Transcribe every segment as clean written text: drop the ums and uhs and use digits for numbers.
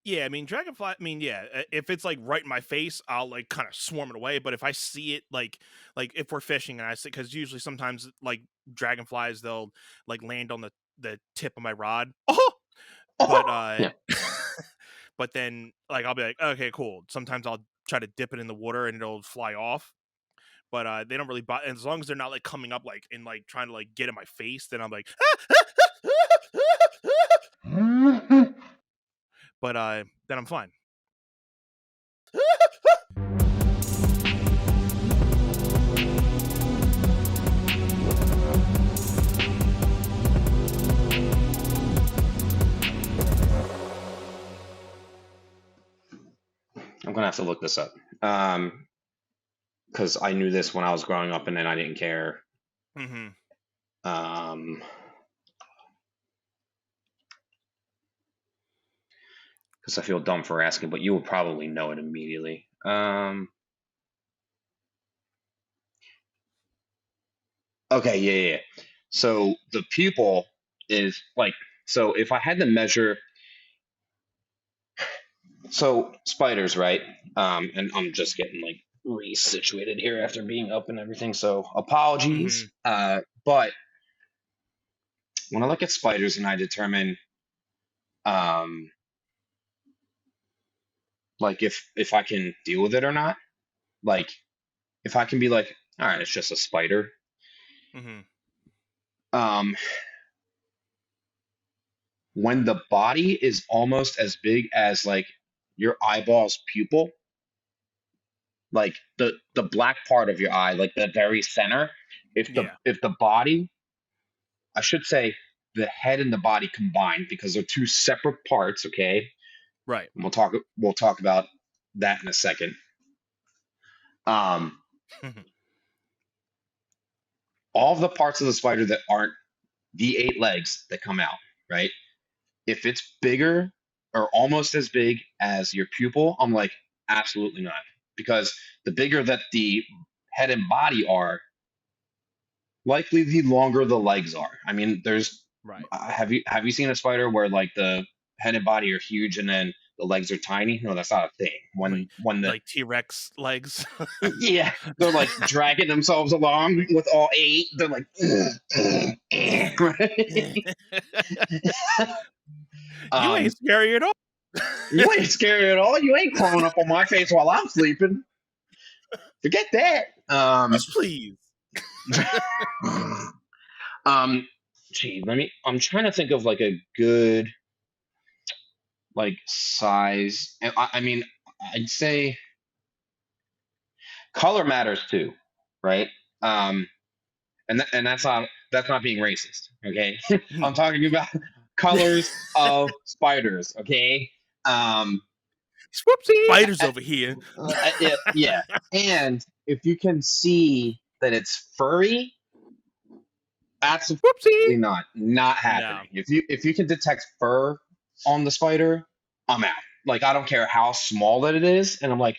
Yeah, I mean, dragonfly. I mean, yeah, if it's like right in my face, I'll like kind of swarm it away. But if I see it, like if we're fishing and I see, because usually sometimes like dragonflies, they'll like land on the tip of my rod. Oh, but Yeah. but then like I'll be like, okay, cool. Sometimes I'll try to dip it in the water and it'll fly off. But they don't really bite. And as long as they're not like coming up like and like trying to like get in my face, then I'm like, but then I'm fine. I'm gonna have to look this up. Because I knew this when I was growing up, and then I didn't care. Mm-hmm. Um, because I feel dumb for asking, but you will probably know it immediately. Okay, yeah. So the pupil is like, so if I had to measure, so spiders, right? And I'm just getting like resituated here after being up and everything. So Mm-hmm. apologies. But when I look at spiders and I determine, um, like if I can deal with it or not, like if I can be like, all right, it's just a spider. Mm-hmm. Um, when the body is almost as big as like your eyeball's pupil, like the black part of your eye, like the very center, Yeah. if the body, I should say the head and the body combined because they're two separate parts, okay? Right. And we'll talk about that in a second. Um, all of the parts of the spider that aren't the 8 legs that come out, right? If it's bigger or almost as big as your pupil, I'm like, absolutely not. Because the bigger that the head and body are, likely the longer the legs are. I mean, Right. have you seen a spider where like the head and body are huge and then the legs are tiny? No, that's not a thing. When the Like T-Rex legs. Yeah, they're like dragging themselves along with all 8. They're like, right? You ain't um, scary at all. you ain't scary at all. You ain't crawling up on my face while I'm sleeping. Forget that. Yes, please. um, gee, I'm trying to think of like a good like size. And I mean, I'd say color matters too, right? Um, and that's not being racist, okay? I'm talking about colors of spiders, okay? Um, Swoopsie! Spiders uh, over here. yeah, and if you can see that it's furry, absolutely Whoopsie! not No. happening. If you can detect fur on the spider, I'm out. Like I don't care how small that it is, and I'm like,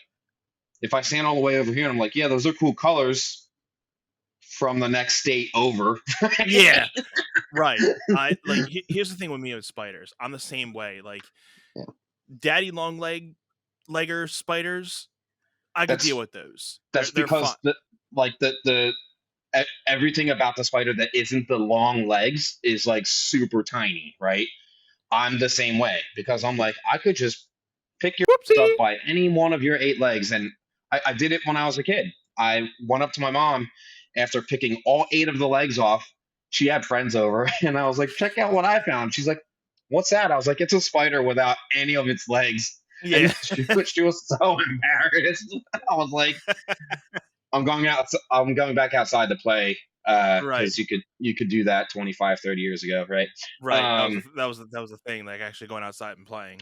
if I stand all the way over here, and I'm like, yeah, those are cool colors from the next state over. Yeah. Right. I like. Here's the thing with me with spiders. I'm the same way. Like Yeah. daddy long legger spiders. I could deal That's with those. that's They're fun. because everything about the spider that isn't the long legs is like super tiny, right? I'm the same way because I'm like, I could just pick your up Whoopsie! by any one of your 8 legs. And I did it when I was a kid. I went up to my mom after picking all 8 of the legs off. She had friends over, and I was like, check out what I found. She's like, what's that? I was like, it's a spider without any of its legs. And Yeah. she was so embarrassed. I was like, I'm going back outside to play Right. because you could do that 25, 30 years ago, right? Right. Um, That was the thing. Like actually going outside and playing.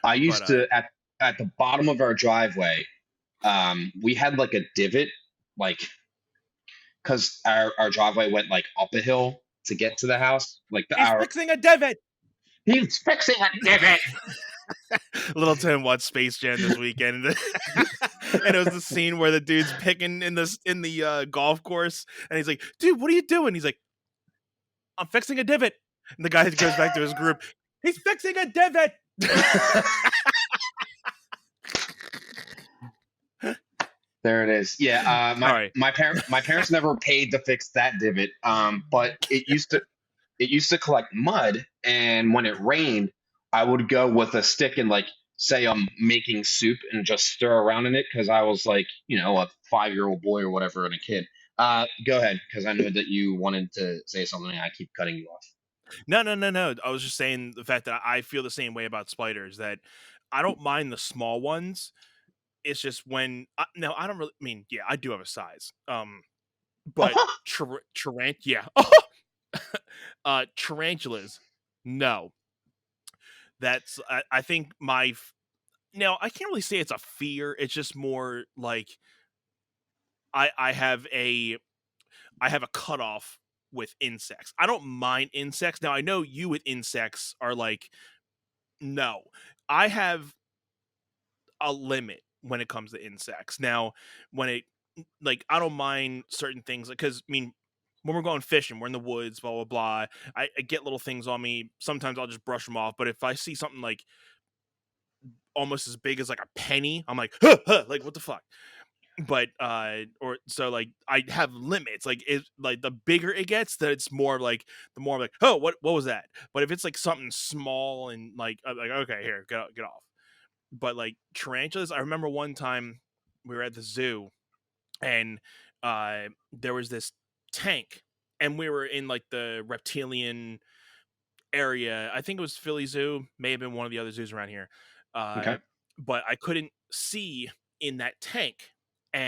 I But used to at the bottom of our driveway, we had like a divot, like because our driveway went like up a hill to get to the house. Like he's our fixing a divot. he's fixing a divot. Little Tim watched Space Jam this weekend, and it was the scene where the dude's picking in the golf course, and he's like, "Dude, what are you doing?" He's like, "I'm fixing a divot." And the guy goes back to his group. He's fixing a divot. There it is. Yeah, All right. my parents never paid to fix that divot. But it used to collect mud, and when it rained, I would go with a stick and like say I'm making soup and just stir around in it because I was like, a 5-year-old boy or whatever and a kid. Go ahead, because I know that you wanted to say something. And I keep cutting you off. No, no, no, no. I was just saying the fact that I feel the same way about spiders. That I don't mind the small ones. It's just when no, I don't really. I mean, yeah, I do have a size. But yeah, tarantulas, no. That's I think now I can't really say it's a fear. It's just more like I have a cutoff with insects. I don't mind insects. Now I know you with insects are like no. I have a limit when it comes to insects. Now, when it like I don't mind certain things because I mean when we're going fishing, we're in the woods, blah blah blah. I get little things on me. Sometimes I'll just brush them off. But if I see something like almost as big as like a penny, I'm like, huh, huh, like what the fuck? But or so like I have limits. Like it like the bigger it gets, that it's more like the more I'm like, oh, what was that? But if it's like something small and like I'm like okay, here, get off. But like tarantulas, I remember one time we were at the zoo and there was this tank and we were in like the reptilian area. I think it was Philly Zoo, may have been one of the other zoos around here. Okay. Uh, but I couldn't see in that tank.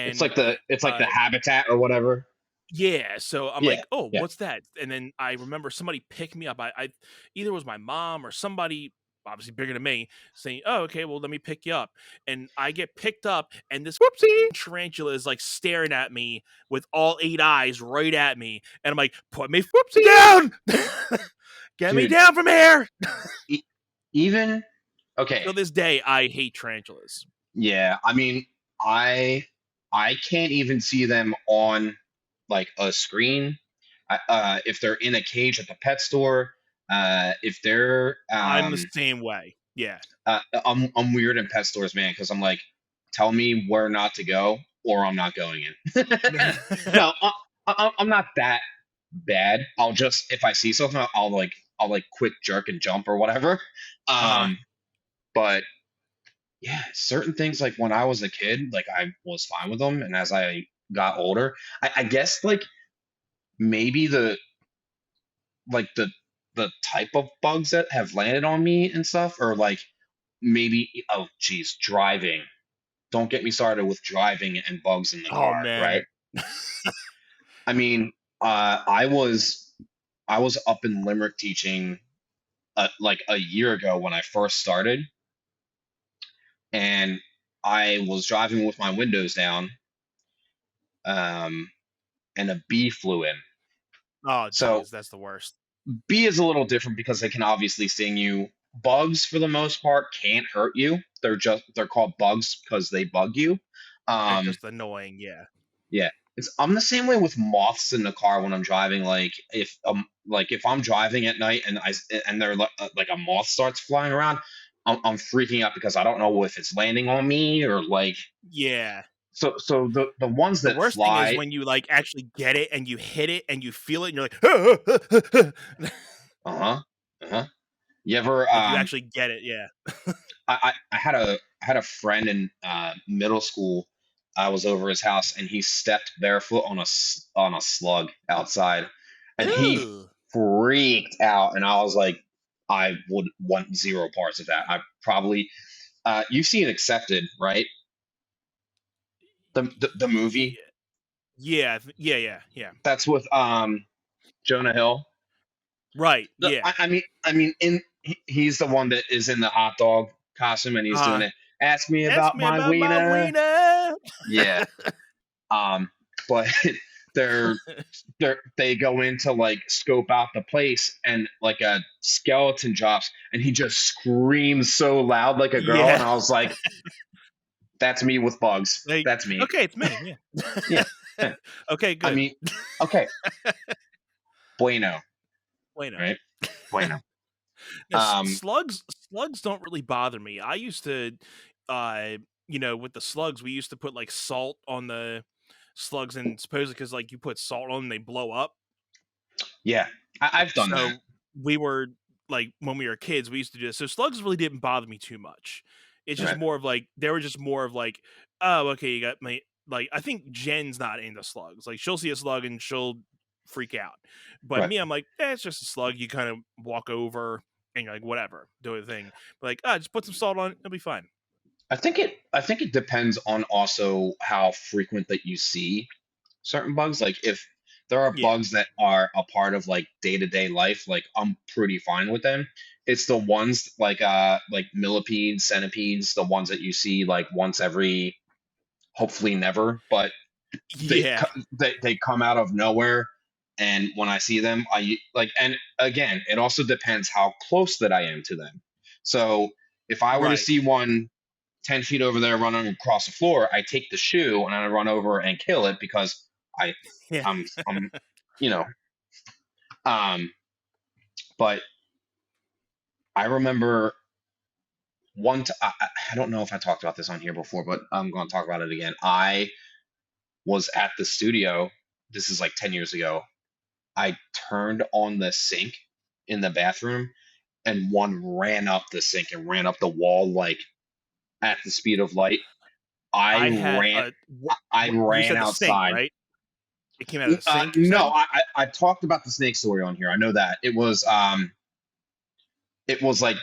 It's And like the uh, habitat or whatever. yeah, so I'm Yeah. like, "Oh, Yeah. what's that?" And then I remember somebody picked me up. I either it was my mom or somebody obviously bigger than me saying, "Oh, okay, well, let me pick you up." And I get picked up, and this whoopsie tarantula is like staring at me with all 8 eyes right at me, and I'm like, "Put me whoopsie down, get me Dude, down from here." e- even okay. To this day, I hate tarantulas. Yeah, I mean, I I can't even see them on like a screen. If they're in a cage at the pet store, if they're I'm the same way. Yeah. I'm weird in pet stores, man, because I'm like, tell me where not to go, or I'm not going in. No, I'm not that bad. I'll just if I see something, I'll like quick jerk and jump or whatever. Uh-huh. Um, but yeah, certain things like when I was a kid, like I was fine with them, and as I got older, I guess like maybe the the type of bugs that have landed on me and stuff, or like maybe oh geez, driving. Don't get me started with driving and bugs in the Oh, car, right? man. I mean, I was up in Limerick teaching like a year ago when I first started, and I was driving with my windows down, um, and a bee flew in. Oh, So geez, that's the worst. bee is a little different because they can obviously sting you. Bugs, for the most part, can't hurt you. They're called bugs because they bug you. They're Um, just annoying, yeah. yeah, I'm the same way with moths in the car when I'm driving. Like if I'm driving at night and they're like a moth starts flying around, I'm freaking out because I don't know if it's landing on me or like Yeah. so the ones The that worst thing is fly. when you, like, actually get it and you hit it and you feel it and you're like, Uh-huh. Uh-huh. You ever like, you actually get it, yeah. I had a friend in middle school. I was over his house and he stepped barefoot on on a slug outside, and he Ew. freaked out. And I was like, I would want zero parts of that. I probably you've seen Accepted, right? The movie Ye yeah, yeah, yeah, yeah. that's with Jonah Hill. Right, yeah. He's the one that is in the hot dog costume and he's doing Uh, it. Ask me "Ask about me my about my wiener. wiener." Yeah. But they're they go in to like scope out the place and like a skeleton drops and he just screams so loud like a girl, and Yeah. I was like, that's me with bugs. Like, That's me. "Okay, it's me, yeah." Yeah. Yeah. Okay, I good. mean, okay. Bueno, Bueno. right? Bueno. Now, Um, slugs slugs don't really bother me. I used to, uh, with the slugs, we used to put like salt on the slugs, and supposedly because like you put salt on them, they blow up. Yeah, I've done that. So we were like when we were kids, we used to do this. So slugs really didn't bother me too much. It's just Right, more of like they were just more of like, oh, okay, you got my like. I think Jen's not into slugs. Like she'll see a slug and she'll freak out, but right. me, I'm like, it's just a slug. You kind of walk over and you're like, whatever, do a thing. But like, just put some salt on it, it'll be fine. I think it depends on also how frequent that you see certain bugs. Like if there are Yeah, bugs that are a part of like day-to-day life, like I'm pretty fine with them. It's the ones like millipedes, centipedes, the ones that you see like once every, hopefully never, but they yeah, they come out of nowhere, and when I see them, I like, and again, it also depends how close that I am to them. So if I were to right, see one 10 feet over there running across the floor, I take the shoe and I run over and kill it because I yeah. I'm you know um but I remember I don't know if I talked about this on here before, but I'm going to talk about it again. I was at the studio. This is like 10 years ago. I turned on the sink in the bathroom, and one ran up the sink and ran up the wall like at the speed of light. I I had ran I you ran said the sink, outside. right? It came out of the sink. You No, said. I talked about the snake story on here. I know that it was like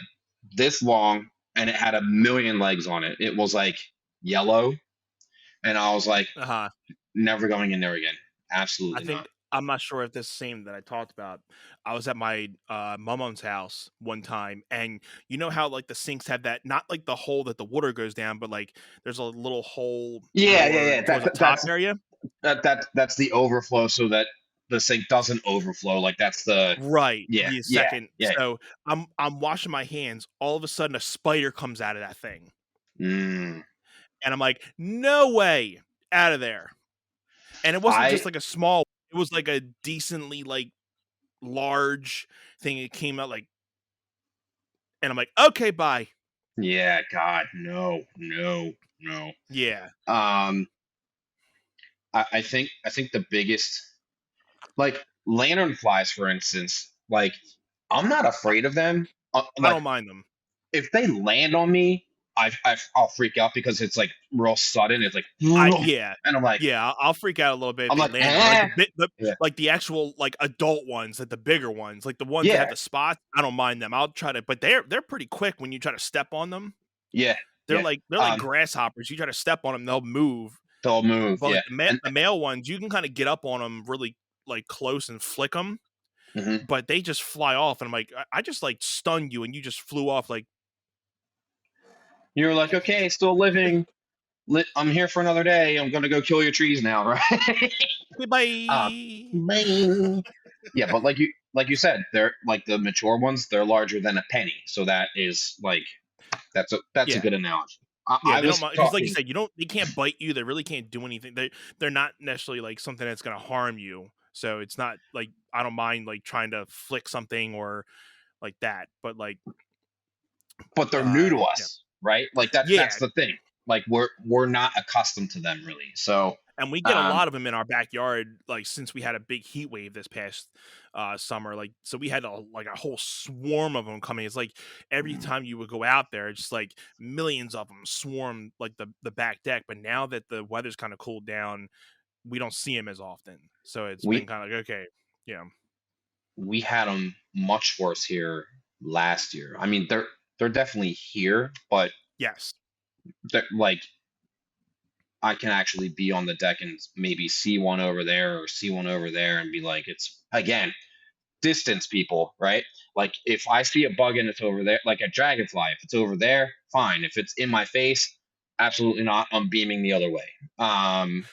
this long, and it had a million legs on it. It was like yellow, and I was like, Uh huh. never going in there again. I Absolutely not. think I'm not sure if this is the same that I talked about. I was at my mom's house one time, and you know how like the sinks have that, not like the hole that the water goes down, but like there's a little hole Yeah, yeah, more yeah. towards the top area. That's the overflow, so that the sink doesn't overflow. Like that's the Right. yeah, The yeah, second. yeah. So I'm washing my hands. All of a sudden, a spider comes out of that thing, Mm. and I'm like, no way, out of there. And it wasn't I just like a small. It was like a decently like large thing. It came out like, and I'm like, okay, bye. Yeah, God, no, no, no. Yeah. Um, I think the biggest, like lanternflies, for instance, like I'm not afraid of them. I Like don't mind them. if they land on me, I'll freak out because it's like real sudden. It's like, I and yeah. I'm like, Yeah, I'll freak out a little bit if I'm they like, land on me. Like yeah, like the actual like adult ones, like the bigger ones, like the ones that have yeah, the spots, I don't mind them. I'll try to, but they're pretty quick when you try to step on them. yeah, yeah. They're like grasshoppers. You try to step on them, they'll move. They'll move, But yeah, like and the male ones, you can kind of get up on them really like close and flick them, mhm. but they just fly off. And I'm like, I just like stunned you, and you just flew off. Like, You're like, okay, still living. I'm here for another day. I'm gonna go kill your trees now, right? okay, uh, bye. bang. Yeah, but like you said, they're like the mature ones. They're larger than a penny, so that is like that's a Yeah. good analogy. Yeah, I they don't was mind because, like you talking, said, they can't bite you. They really can't do anything. They're not necessarily like something that's gonna harm you. So it's not like I don't mind like trying to flick something or like that. But like, but they're new to yeah, us, right? Like that's yeah, the thing. Like we're not accustomed to them really. So and we get a um, lot of them in our backyard. Like since we had a big heat wave this past summer, like so we had like a whole swarm of them coming. It's like every time you would go out there, it's just like millions of them swarm like the back deck. But now that the weather's kind of cooled down, we don't see him as often. So it's been we kind of like, okay, yeah, we had them much worse here last year. I mean, they're definitely here, but yes, they're like I can actually be on the deck and maybe see one over there or see one over there and be like, it's again, distance people, right? Like if I see a bug and it's over there, like a dragonfly, if it's over there, fine. If it's in my face, absolutely not. I'm beaming the other way. Um,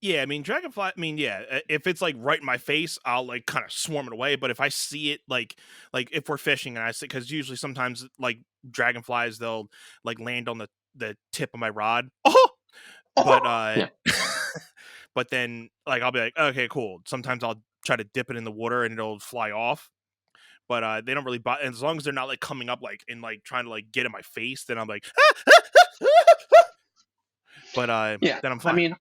yeah. I mean, dragonfly. I mean, yeah. If it's like right in my face, I'll like kind of swarm it away. But if I see it, like if we're fishing and I see, because usually sometimes like dragonflies, they'll like land on the tip of my rod. Oh, but yeah, but then like I'll be like, okay, cool. Sometimes I'll try to dip it in the water and it'll fly off. but they don't really bother. And as long as they're not like coming up like and like trying to like get in my face, then I'm like, but Yeah, then I'm I fine. mean,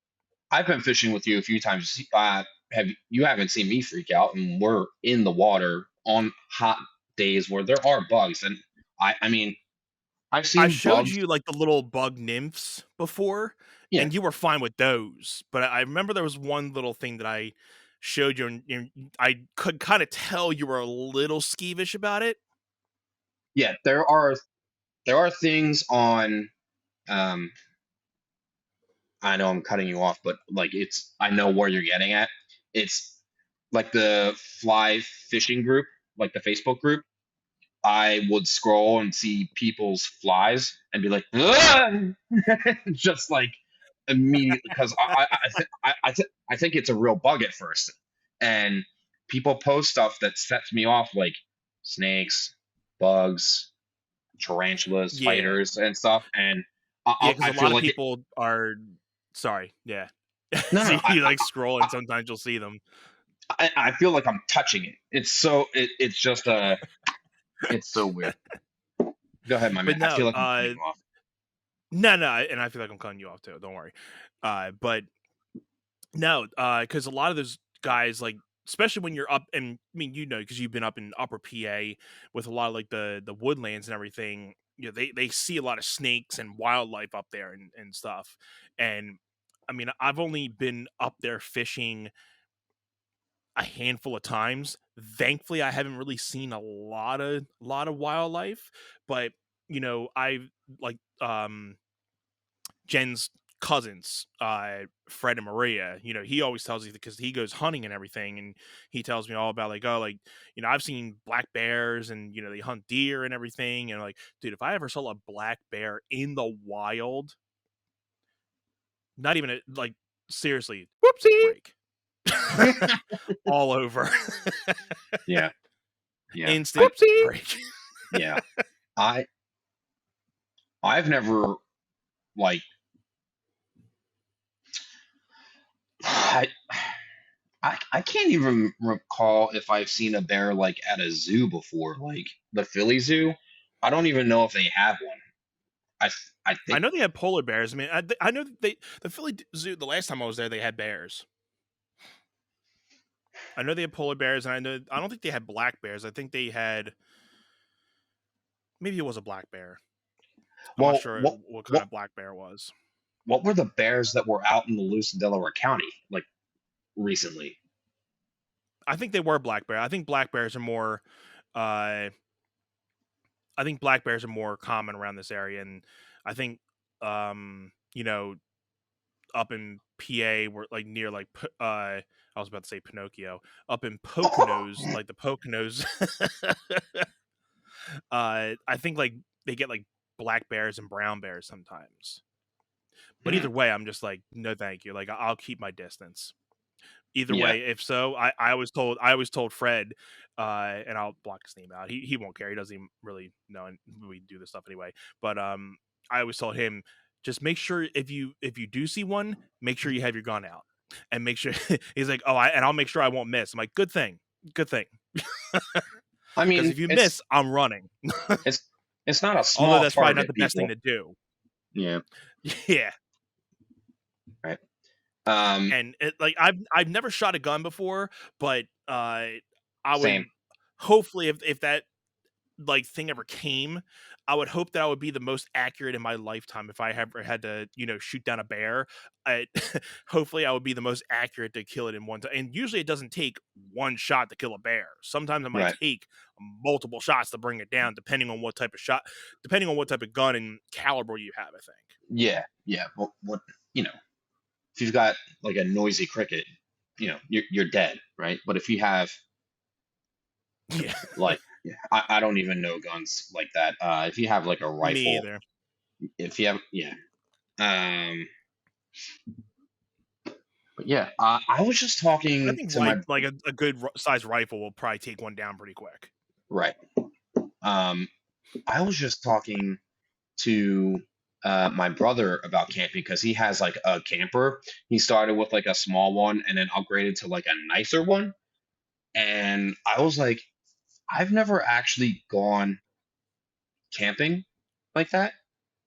I've been fishing with you a few times. Have you haven't seen me freak out, and we're in the water on hot days where there are bugs, and I mean, I've I seen showed bugs. you like the little bug nymphs before, Yeah, and you were fine with those. But I remember there was one little thing that I showed you, and I could kind of tell you were a little skeevish about it. yeah, there are things on. Um, I know I'm cutting you off, but like I know where you're getting at. It's like the fly fishing group, like the Facebook group. I would scroll and see people's flies and be like, "Ugh!" just like immediately because I think it's a real bug at first, and people post stuff that sets me off like snakes, bugs, tarantulas, Yeah, spiders, and stuff, and yeah, because I a feel lot of like people are sorry. Yeah, no, so no, you like scroll, and sometimes you'll see them. I feel like I'm touching it. It's just it's so weird. Go ahead, my man. But I feel no, like I'm cutting you off. no, no, and I feel like I'm cutting you off too. Don't worry. But no, because a lot of those guys, like, especially when you're up, and I mean, you know, because you've been up in Upper PA with a lot of like the woodlands and everything. You know, they see a lot of snakes and wildlife up there and stuff. And I mean, I've only been up there fishing a handful of times. Thankfully, I haven't really seen a lot of wildlife, but you know, I've like Jen's cousins, Fred and Maria, you know, he always tells me because he goes hunting and everything, and he tells me all about like, oh, like, you know, I've seen black bears and you know they hunt deer and everything, and like, dude, if I ever saw a black bear in the wild, not even like seriously, Whoopsie. break all over, Yeah, yeah. instant Whoopsie. break. Yeah. I I've never like I I can't even recall if I've seen a bear like at a zoo before, like the Philly Zoo. I don't even know if they have one. I I think know they have polar bears. I mean, I know that the Philly Zoo. The last time I was there, they had bears. I know they had polar bears, and I don't think they had black bears. I think they had maybe it was a black bear. I'm not well sure what what kind what of black bear it was. what were the bears that were out in the loose in Delaware County like recently? I think they were black bear. I think black bears are more. Uh, I think black bears are more common around this area, and I think, you know, up in PA, where like near like I was about to say Pinocchio, up in Poconos, like the Poconos. I think like they get like black bears and brown bears sometimes. But Hmm. either way, I'm just like, no, thank you. Like, I'll keep my distance. Either Yeah. way, if so, I always told Fred, and I'll block his name out. He won't care. He doesn't even really know, and we do this stuff anyway. But I always told him, just make sure if you do see one, make sure you have your gun out, and make sure he's like, oh, and I'll make sure I won't miss. I'm like, good thing, I because mean, if you miss, I'm running. it's it's not a Although small that's probably not target, the best thing people. to do. Yeah. Yeah, Right. Um. and like I've never shot a gun before, but I Same. would hopefully if that like thing ever came, I would hope that I would be the most accurate in my lifetime if I ever had to, you know, shoot down a bear. I hopefully I would be the most accurate to kill it in one time. And usually it doesn't take one shot to kill a bear. Sometimes it might Right. take multiple shots to bring it down, depending on what type of shot, depending on what type of gun and caliber you have. I Yeah. Yeah. What you know, if you've got like a noisy cricket, you're dead, right? But if you have think. Yeah, like, yeah, I don't even know guns like that. If you have like a me rifle, either. if you have, yeah. Um, but yeah, I was just I talking think to my like a good size rifle will probably take one down pretty quick. right. Um, I was just talking to my brother about camping because he has like a camper. He started with like a small one and then upgraded to like a nicer one. And I was like, I've never actually gone camping like that.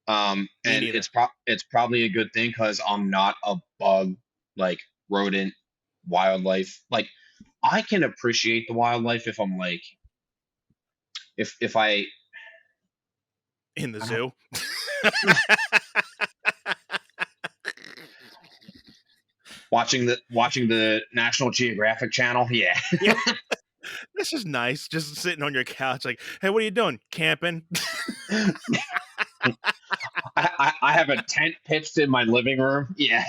Me And neither. it's probably a good thing because I'm not a bug like rodent wildlife. Like I can appreciate the wildlife if I'm like if In the I don't zoo. watching the National Geographic channel. Yeah. Yeah, this is nice. Just sitting on your couch, like, hey, what are you doing? Camping. I have a tent pitched in my living room. Yeah.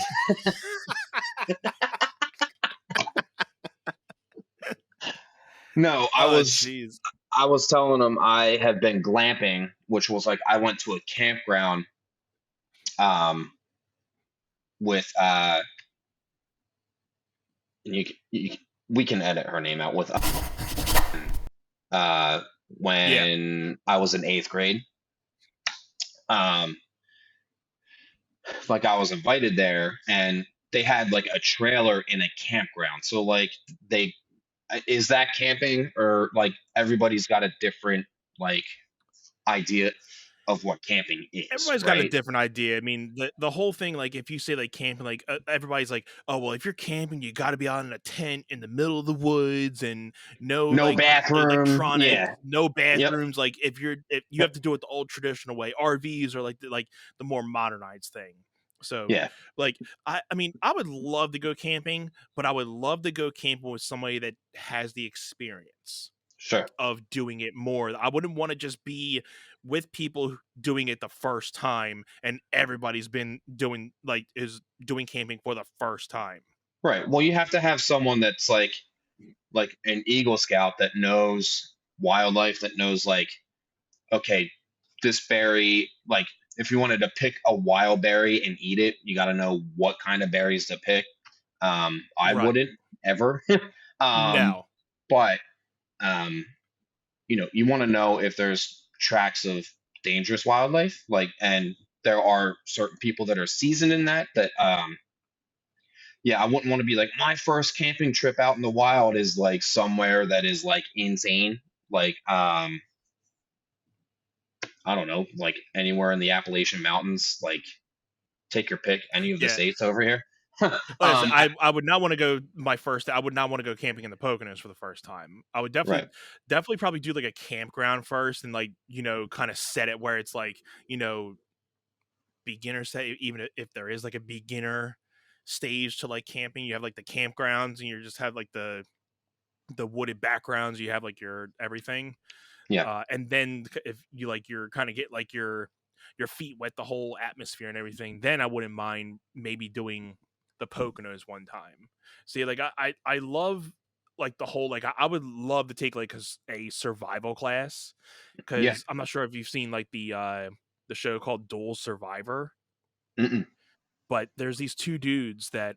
No, Oh, jeez. I was telling them I have been glamping, which was like I went to a campground um with you, you we can edit her name out with uh Yeah. when I was in eighth grade. Um like I was invited there and they had like a trailer in a campground. So like they is that camping or like everybody's got a different like idea of what camping is, Everybody's got a right? different idea. I mean, the whole thing, like, if you say like camping, like everybody's like, oh well, if you're camping, you got to be out in a tent in the middle of the woods and no No like bathroom. electronics, Yeah. no Yep. bathrooms. Like if you have to do it the old traditional way, RVs are like the more modernized thing. So Yeah. like I mean I would love to go camping, but I would love to go camping with somebody that has the experience Sure. of doing it more. I wouldn't want to just be with people doing it the first time and everybody's been doing like is doing camping for the first time. Right. Well, you have to have someone that's like an Eagle Scout that knows wildlife, that knows like, okay, this berry, like if you wanted to pick a wild berry and eat it, you got to know what kind of berries to pick. I Right. wouldn't ever. um, No. but you want to know if there's tracks of dangerous wildlife, like, and there are certain people that are seasoned in that. Yeah, I wouldn't want to be like my first camping trip out in the wild is like somewhere that is like insane, like I don't know, like anywhere in the Appalachian Mountains, like take your pick, any of the Yeah. states over here. Like I said, I, I would not want to go I would not want to go camping in the Poconos for the first time. I would right. definitely probably do like a campground first and like, kind of set it where it's like, beginner set, even if there is like a beginner stage to like camping, you have like the campgrounds and you just have like the wooded backgrounds, you have like your everything, Yeah. and then if you like you're kind of get like your feet wet the whole atmosphere and everything, then I wouldn't mind maybe doing the Poconos one time. See, like I love like the whole like I would love to take like a survival class Yeah. because I'm not sure if you've seen like the show called Dual Survivor, Mm-mm. but there's these two dudes that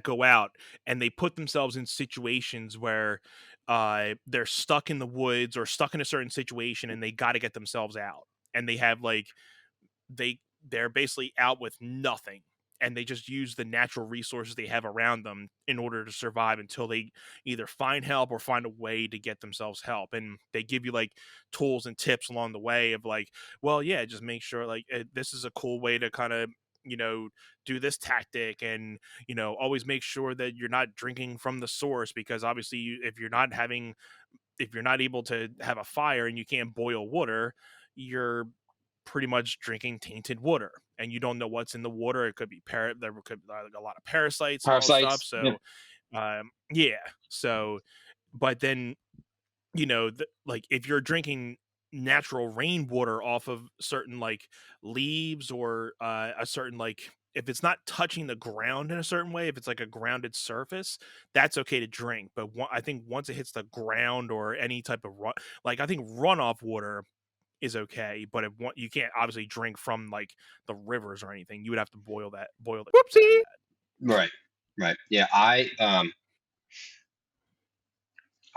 go out and they put themselves in situations where they're stuck in the woods or stuck in a certain situation and they got to get themselves out, and they have like they're basically out with nothing and they just use the natural resources they have around them in order to survive until they either find help or find a way to get themselves help. And they give you like tools and tips along the way of like, well yeah, just make sure like this is a cool way to kind of you know do this tactic, and always make sure that you're not drinking from the source because obviously if you're not able to have a fire and you can't boil water, you're pretty much drinking tainted water and you don't know what's in the water. It could be there could be like a lot of parasites and all this stuff. Parasites. Yeah. So yeah. So but then like if you're drinking natural rainwater off of certain like leaves or a certain like if it's not touching the ground in a certain way, if it's like a grounded surface, that's okay to drink. But I think once it hits the ground or any type of like I think runoff water is okay, but you can't obviously drink from like the rivers or anything. You would have to boil the crap out of Whoopsie. that. Right. Right. Yeah. I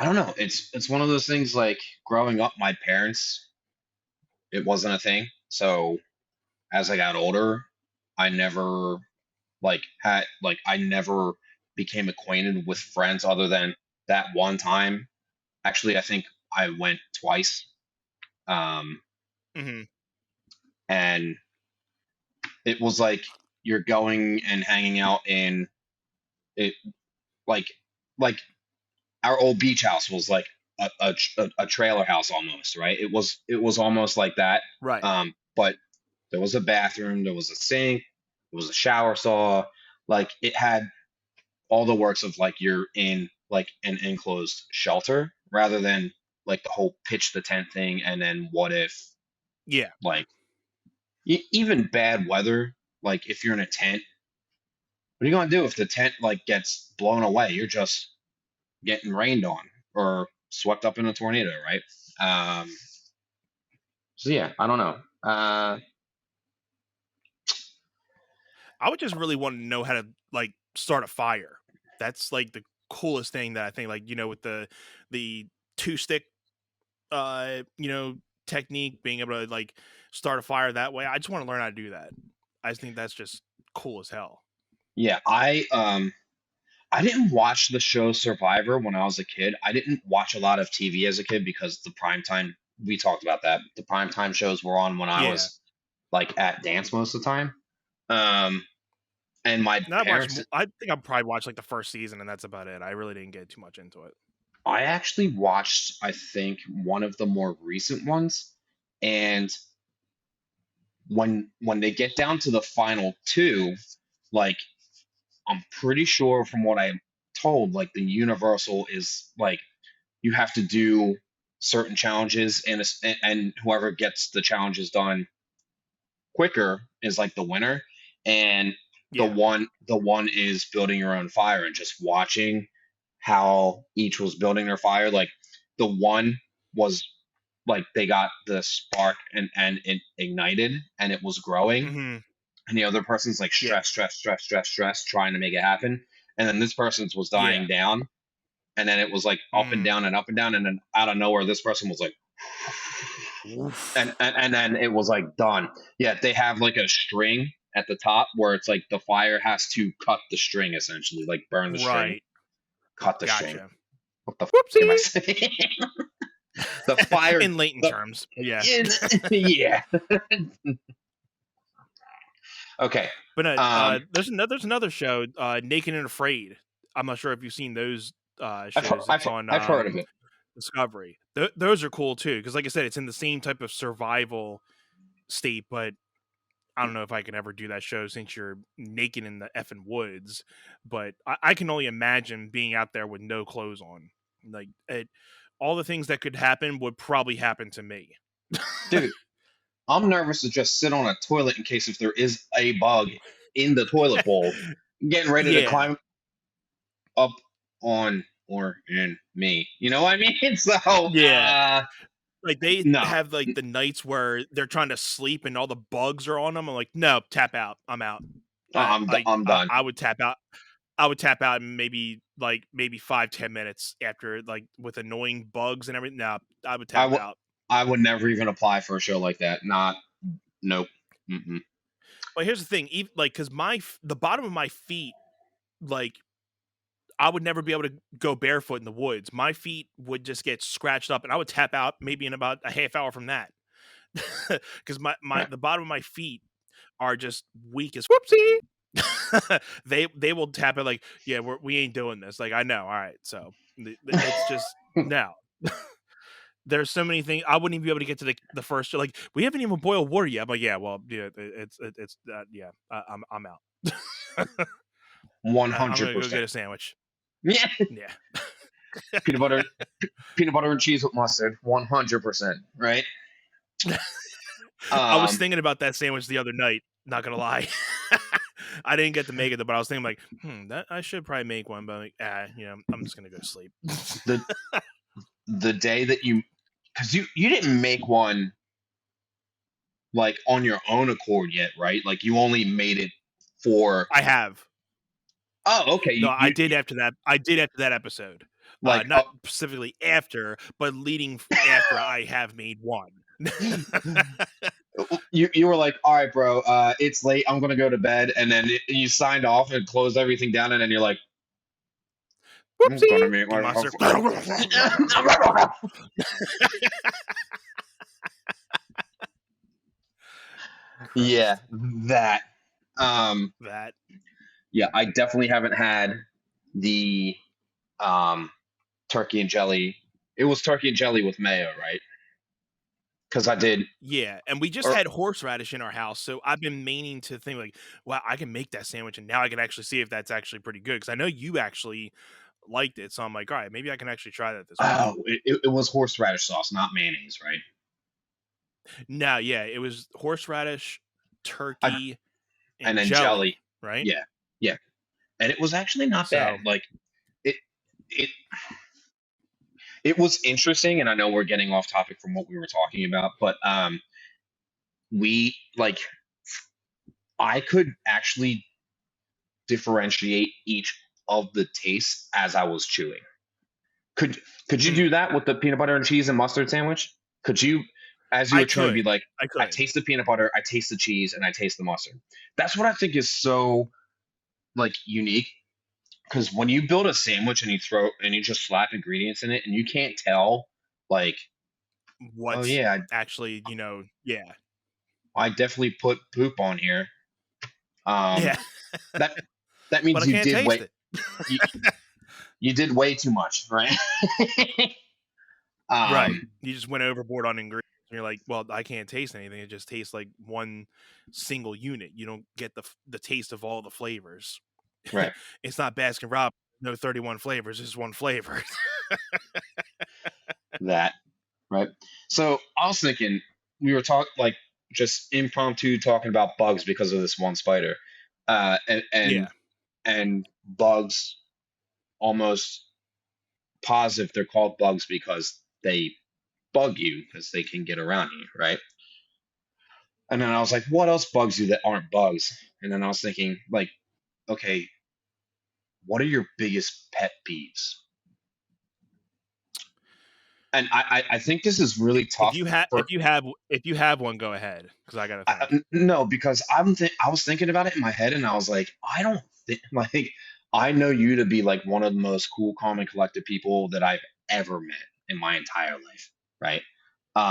don't know. It's one of those things like growing up, my parents, it wasn't a thing. So as I got older, I never I never became acquainted with friends other than that one time. Actually, I think I went twice. Um, Hmm. and it was like you're going and hanging out in it, like like our old beach house was like a trailer house almost, right? It was almost like that. Right. But there was a bathroom, there was a sink, there was a shower saw, like it had all the works of like you're in like an enclosed shelter rather than like the whole pitch the tent thing. And then what if Yeah. like even bad weather, like if you're in a tent, what are you gonna do if the tent like gets blown away? You're just getting rained on or swept up in a tornado, right? Um, so yeah, I don't know. I would just really want to know how to like start a fire. That's like the coolest thing that I think, like, with the two stick technique, being able to like start a fire that way. I just want to learn how to do that. I just think that's just cool as hell. Yeah, I didn't watch the show Survivor when I was a kid. I didn't watch a lot of TV as a kid because the primetime, we talked about that. The primetime shows were on when I Yeah. was like at dance most of the time. Um, and my And parents, I think I probably watched like the first season, and that's about it. I really didn't get too much into it. I actually watched, I think, one of the more recent ones. And when they get down to the final two, like I'm pretty sure from what I'm told, like the universal is like you have to do certain challenges and whoever gets the challenges done quicker is like the winner. And Yeah. the one is building your own fire and just watching how each was building their fire. Like the one was like they got the spark and it ignited and it was growing, Hmm. and the other person's like Yeah. stress trying to make it happen, and then this person's was Yeah. dying down, and then it was like Mm. up and down, and then out of nowhere this person was like Oof. and then it was like done. Yeah, they have like a string at the top where it's like the fire has to cut the string, essentially like burn the string, Right. cut the string. Gotcha. What the am I Whoopsie. saying? The fire, In Leighton the terms. Yeah. in, yeah. Okay. But um there's another show, Naked and Afraid. I'm not sure if you've seen those shows. It's on I've heard of it. Discovery. Those are cool too, because like I said, it's in the same type of survival state. But I don't know if I can ever do that show since you're naked in the effing woods. But I can only imagine being out there with no clothes on. Like all the things that could happen would probably happen to me. Dude, I'm nervous to just sit on a toilet in case if there is a bug in the toilet bowl, getting ready to Yeah. climb up on or in me. You know what I mean? So, Yeah. Like, they no, have, like, the nights where they're trying to sleep and all the bugs are on them. I'm like, "No, tap out. I'm out." I'm done. I would tap out. I would tap out in maybe 5, 10 minutes after, like, with annoying bugs and everything. No, I would I tap would out. I would never even apply for a show like that. Not, nope. Mm-mm. But here's the thing, like, because the bottom of my feet, like, I would never be able to go barefoot in the woods. My feet would just get scratched up, and I would tap out maybe in about a half hour from that. Because Yeah. the bottom of my feet are just weak as whoopsie. They will tap it like, yeah, we ain't doing this. Like, I know, all right. So it's just no. There's so many things I wouldn't even be able to get to the first. Like, we haven't even boiled water yet. I'm like, yeah, well, yeah, it's yeah, I'm out. I'm gonna go 100%. get a sandwich. Yeah. Yeah. Peanut butter, peanut butter and cheese with mustard. 100%. Right. I was Um. thinking about that sandwich the other night. Not gonna lie. I didn't get to make it, but I was thinking like, that I should probably make one, but like, I'm just gonna go to sleep. The the day that because you didn't make one like on your own accord yet, right? Like you only made it for. I have. Oh, okay. No, I did after that. I did after that episode. Like Not specifically after, but leading after I have made one. you were like, all right, bro, it's late. I'm gonna go to bed, and then you signed off and closed everything down, and then you're like, I'm gonna Whoopsie. make And my monster. yeah, Christ. that. Um, That. yeah, I definitely haven't had the um turkey and jelly. It was turkey and jelly with mayo, right? Because I did, Yeah, and we just or had horseradish in our house, so I've been meaning to think like, "Wow, I can make that sandwich," and now I can actually see if that's actually pretty good because I know you actually liked it, so I'm like, "Alright, maybe I can actually try that this weekend." oh, it was horseradish sauce, not mayonnaise, right? No, yeah, it was horseradish, I, turkey, and and then jelly. jelly, right? Yeah, yeah, and it was actually not bad. So, Like it, it, it was interesting, and I know we're getting off topic from what we were talking about, but we like I could actually differentiate each of the tastes as I was chewing. Could could you do mm, that with the peanut butter and cheese and mustard sandwich? Could you, as you I were chewing, be could, like, I I could. taste the peanut butter, I taste the cheese, and I taste the mustard? That's what I think is so like unique. Because when you build a sandwich and you just slap ingredients in it and you can't tell, like, oh What's yeah, actually, yeah. I definitely put poop on here. Um, Yeah, that that but means I you can't did taste way it. you, you did way too much, right? Right. um, You just went overboard on ingredients. And you're like, well, I can't taste anything. It just tastes like one single unit. You don't get the taste of all the flavors. right. It's not Baskin Robbins. No 31 flavors. It's one flavor. That right. So I was thinking we were talking like just impromptu talking about bugs because of this one spider, and Yeah. bugs almost positive they're called bugs because they bug you because they can get around you, right? And then I was like, what else bugs you that aren't bugs? And then I was thinking, like, okay, what are your biggest pet peeves? And I think this is really If tough you have for if you have one, go ahead because I got to think. no, because I was thinking about it in my head and I was like, I don't think like I know you to be like one of the most cool, calm, and collected people that I've ever met in my entire life, right?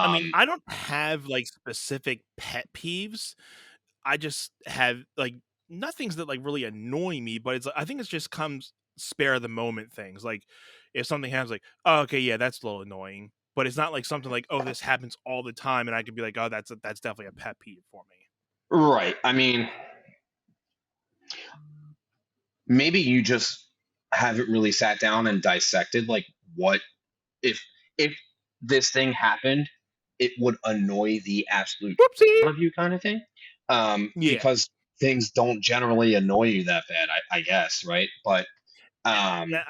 I mean, Um, I don't have like specific pet peeves. I just have like nothing's that like really annoy me, but it's I think it's just comes spare the moment things. Like if something happens, like oh, okay, yeah, that's a little annoying, but it's not like something like oh, this happens all the time, and I could be like oh, that's definitely a pet peeve for me. right. I mean, maybe you just haven't really sat down and dissected like what if if this thing happened, it would annoy the absolute Whoopsie. out of you kind of thing. Yeah, Because things don't generally annoy you that bad, I guess, right? But yeah,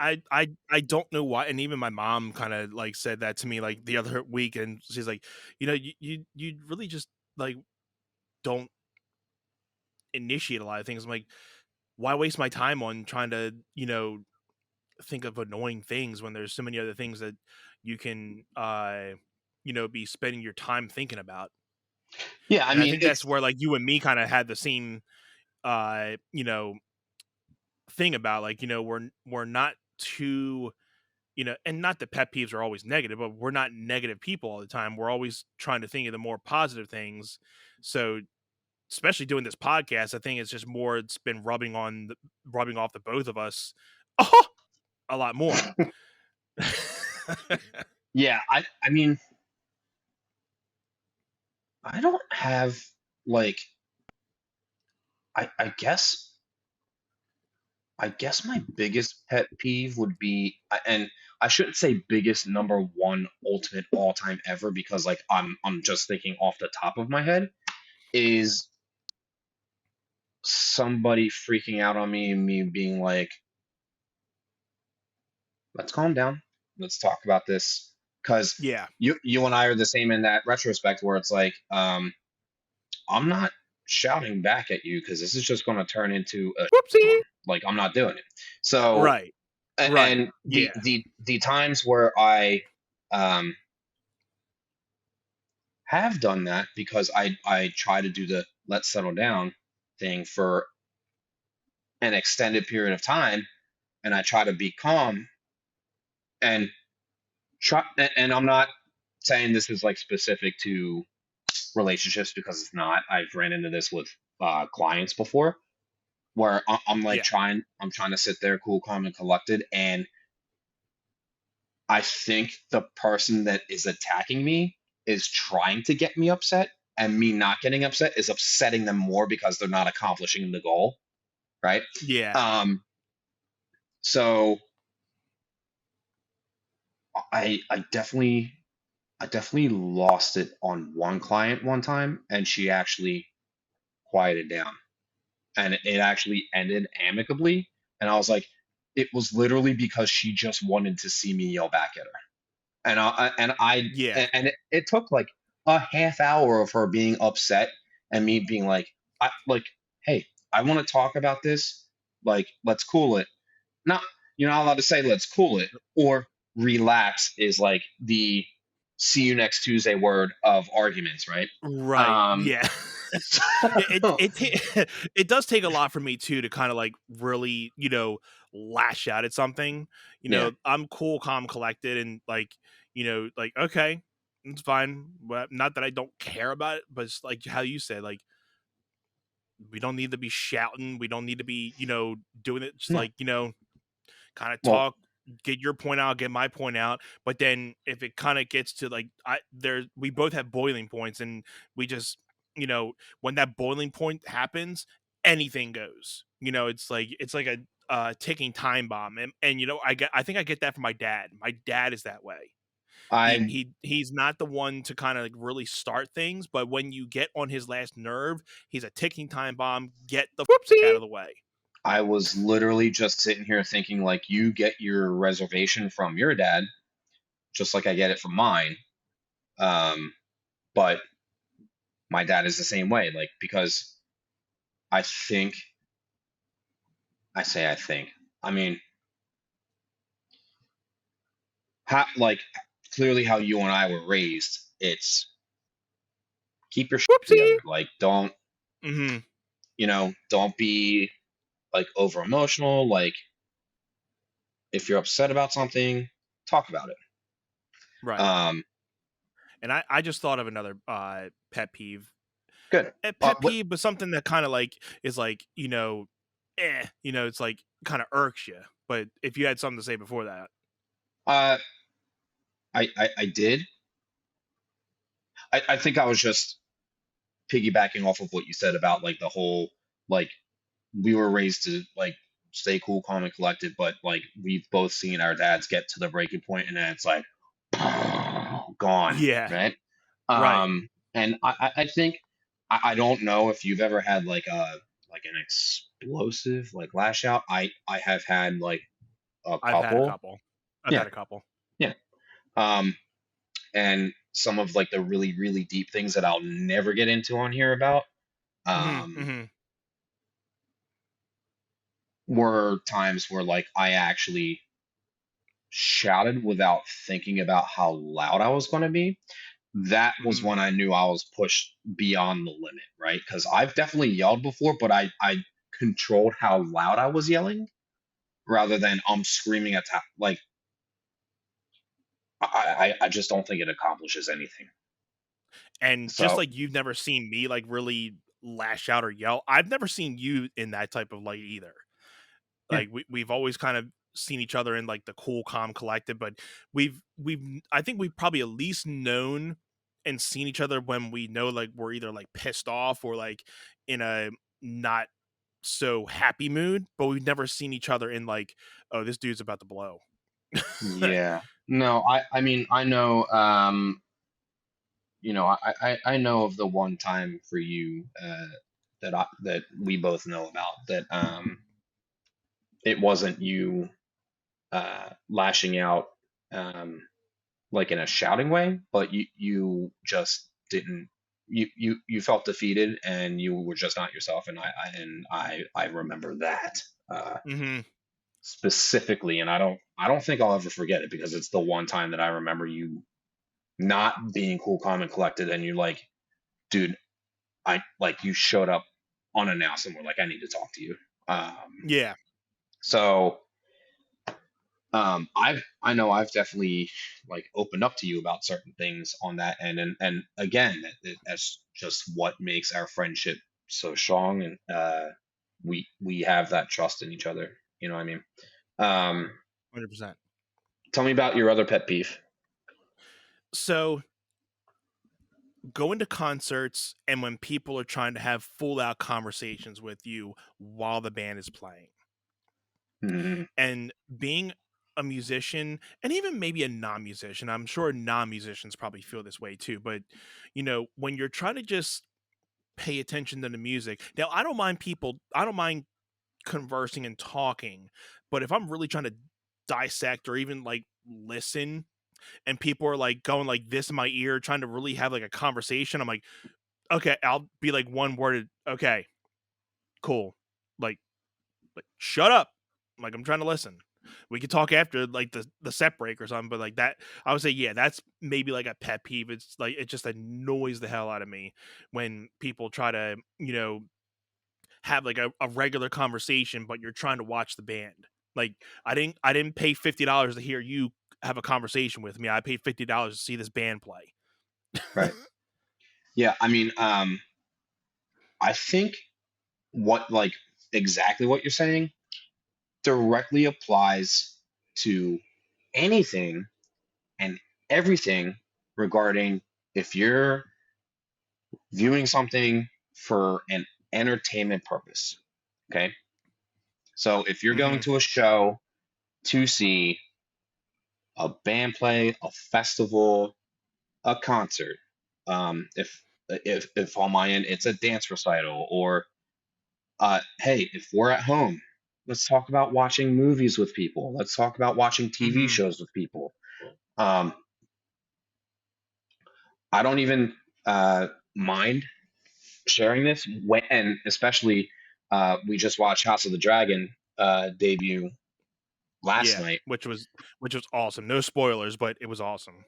I don't know why, and even my mom kind of like said that to me like the other week, and she's like, you really just like don't initiate a lot of things. I'm like, why waste my time on trying to think of annoying things when there's so many other things that you can be spending your time thinking about. yeah, I And I mean, think that's it's where like you and me kind of had the same uh you know thing about like we're not too and not that pet peeves are always negative, but we're not negative people all the time. We're always trying to think of the more positive things. So especially doing this podcast, I think it's just more it's been rubbing off the both of us a lot more. yeah, I mean, I don't have like I guess my biggest pet peeve would be and I shouldn't say biggest number one ultimate all time ever because like I'm just thinking off the top of my head is somebody freaking out on me and me being like, let's calm down. Let's talk about this. Because Yeah. you and I are the same in that retrospect where it's like, I'm not shouting back at you because this is just going to turn into a storm. Whoopsie. Like I'm not doing it. So Right. Right. and Yeah. the times where I um have done that because I try to do the let's settle down thing for an extended period of time and I try to be calm. and try. And I'm not saying this is like specific to relationships because it's not. I've ran into this with clients before where I'm like Yeah. trying to sit there cool, calm, and collected, and I think the person that is attacking me is trying to get me upset, and me not getting upset is upsetting them more because they're not accomplishing the goal, right? Yeah. Um, so I definitely lost it on one client one time, and she actually quieted down, and it actually ended amicably. And I was like, it was literally because she just wanted to see me yell back at her. Yeah. And it took like a half hour of her being upset and me being like, hey, I want to talk about this. Like, let's cool it. Not You're not allowed to say let's cool it, or relax is like the see you next Tuesday word of arguments, right? Right. Um, Yeah. Yeah, it does take a lot for me too to kind of like really, lash out at something. yeah, I'm cool, calm, collected, and like, like okay, it's fine. But not that I don't care about it, but it's like how you said, like we don't need to be shouting. We don't need to be, doing it. Just no. like kind of Well, talk, get your point out, get my point out. But then if it kind of gets to like we both have boiling points, and we just when that boiling point happens, anything goes. It's like a ticking time bomb, and I think I get that from my dad. My dad is that way. He I he he's not the one to kind of like really start things, but when you get on his last nerve, he's a ticking time bomb. Get the out whoopsie. of the way. I was literally just sitting here thinking like you get your reservation from your dad, just like I get it from mine. Um, but my dad is the same way, like because I think I think. I mean, like clearly how you and I were raised, it's keep your shit Whoopsie. together. Like Hmm. don't be like over emotional. Like if you're upset about something, talk about it. Right. Um, And I just thought of another pet peeve. good. A pet What peeve, but something that kind of like is like, it's like kind of irks you. But if you had something to say before that. uh I did. I think I was just piggybacking off of what you said about like the whole like we were raised to like stay cool, calm, and collected, but like we've both seen our dads get to the breaking point, and then it's like gone, Yeah. right? Right. And I think I don't know if you've ever had like an explosive like lash out. I have had like a I've had a couple. couple. I've Yeah, had a couple. yeah. Um, and some of like the really really deep things that I'll never get into on here about Hmm. um Hmm. were times where like I actually shouted without thinking about how loud I was going to be. That was Hmm. when I knew I was pushed beyond the limit, right? Because I've definitely yelled before, but I controlled how loud I was yelling rather than I'm screaming at top. Like I just don't think it accomplishes anything. And just So like you've never seen me like really lash out or yell, I've never seen you in that type of light either. yeah, Like we've always kind of seen each other in like the cool, calm, collected, but I think we've probably at least known and seen each other when we know like we're either like pissed off or like in a not so happy mood, but we've never seen each other in like, oh, this dude's about to blow. yeah. No, I mean I know I know of the one time for you that we both know about that it wasn't you lashing out um, like in a shouting way, but you just didn't you felt defeated and you were just not yourself, and I remember that Hmm. specifically, and I don't think I'll ever forget it because it's the one time that I remember you not being cool, calm, and collected, and you're like, dude, I like you showed up unannounced and we're like, I need to talk to you. Um, Yeah. so I know I've definitely like opened up to you about certain things on that end, and again, that's just what makes our friendship so strong, and we have that trust in each other. You know what I mean? Um, 100%. Tell me about your other pet peeve. So going to concerts and when people are trying to have full out conversations with you while the band is playing, Mhm. and being a musician and even maybe a non-musician, I'm sure non-musicians probably feel this way too, but when you're trying to just pay attention to the music. Now, I don't mind conversing and talking, but if I'm really trying to dissect or even like listen and people are like going like this in my ear trying to really have like a conversation, I'm like, okay, I'll be like one worded, okay, cool. Like shut up. Like I'm trying to listen. We could talk after like the set break or something, but like that, I would say, yeah, that's maybe like a pet peeve. It's like it just annoys the hell out of me when people try to, have like a regular conversation, but you're trying to watch the band. Like I didn't pay $50 to hear you have a conversation with me. I paid $50 to see this band play. Right. Yeah. I mean, I think what like exactly what you're saying directly applies to anything and everything regarding if you're viewing something for an entertainment purpose. Okay. So if you're going Hmm. to a show to see a band play, a festival, a concert, if on my end it's a dance recital, or hey, if we're at home, let's talk about watching movies with people. Let's talk about watching TV Hmm. shows with people. Um, I don't even mind sharing this when, and especially we just watched House of the Dragon debut last Yeah, night. which was awesome. No spoilers, but it was awesome.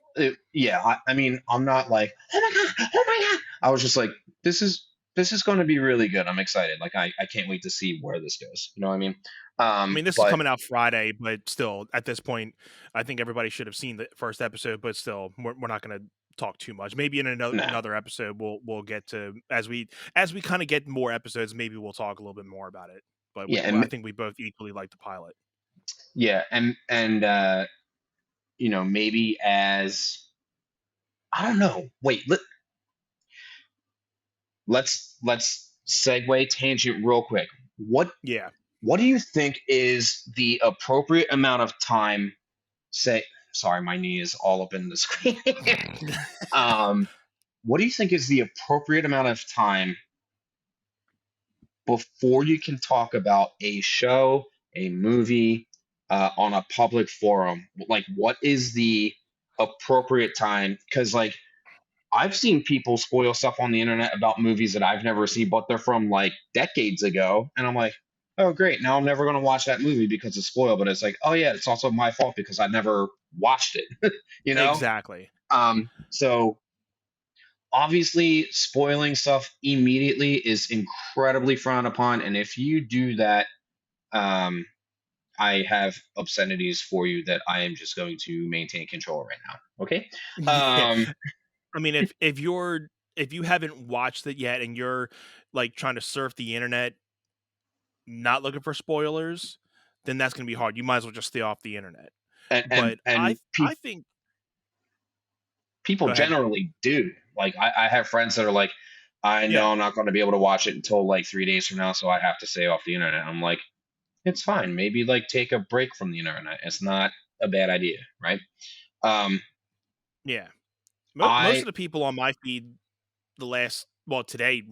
Yeah, I mean, I'm not like, oh my god, oh my god. I was just like, this is going to be really good. I'm excited. Like, I can't wait to see where this goes. You know what I mean? I mean, this is But coming out Friday, but still, at this point, I think everybody should have seen the first episode. But still, we're not going to talk too much. Maybe in nah, another episode, we'll get to as we kind of get more episodes. Maybe we'll talk a little bit more about it. But yeah, I and think we both equally like the pilot. yeah, and you know, maybe as I don't know. Wait, let's segue tangent real quick. What Yeah. what do you think is the appropriate amount of time? Say, sorry, my knee is all up in the screen. um, what do you think is the appropriate amount of time before you can talk about a show, a movie, on a public forum? Like, what is the appropriate time? Because, like, I've seen people spoil stuff on the internet about movies that I've never seen, but they're from like decades ago. And I'm like, oh, great. Now I'm never going to watch that movie because it's spoiled. But it's like, oh, yeah, it's also my fault because I never watched it, you know? Exactly. So obviously, spoiling stuff immediately is incredibly frowned upon. And if you do that, um, I have obscenities for you that I am just going to maintain control right now. Okay. Yeah. Um, I mean, if you haven't watched it yet and you're like trying to surf the internet, not looking for spoilers, then that's going to be hard. You might as well just stay off the internet. But I think people go ahead. generally do. Like I have friends that are like, I Yeah, know I'm not going to be able to watch it until like 3 days from now, so I have to stay off the internet. I'm like, it's fine. Maybe like take a break from the internet. It's not a bad idea, right? Um, yeah. Most I of the people on my feed the last well today,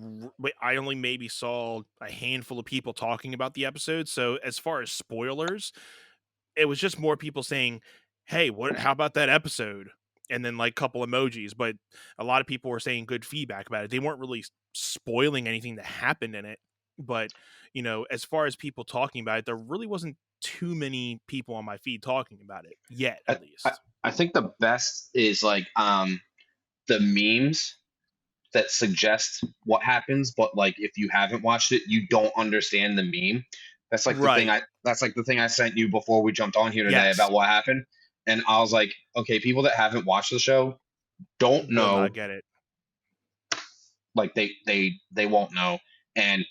I only maybe saw a handful of people talking about the episode. So as far as spoilers, it was just more people saying, "Hey, what? How about that episode?" And then like couple emojis. But a lot of people were saying good feedback about it. They weren't really spoiling anything that happened in it. But as far as people talking about it, there really wasn't too many people on my feed talking about it yet, I at I, least. I think the best is like the memes that suggest what happens, but like if you haven't watched it, you don't understand the meme. That's like the thing Right. I sent you before we jumped on here today Yes. about what happened. And I was like, okay, people that haven't watched the show don't Will not know, get it. like they won't know. And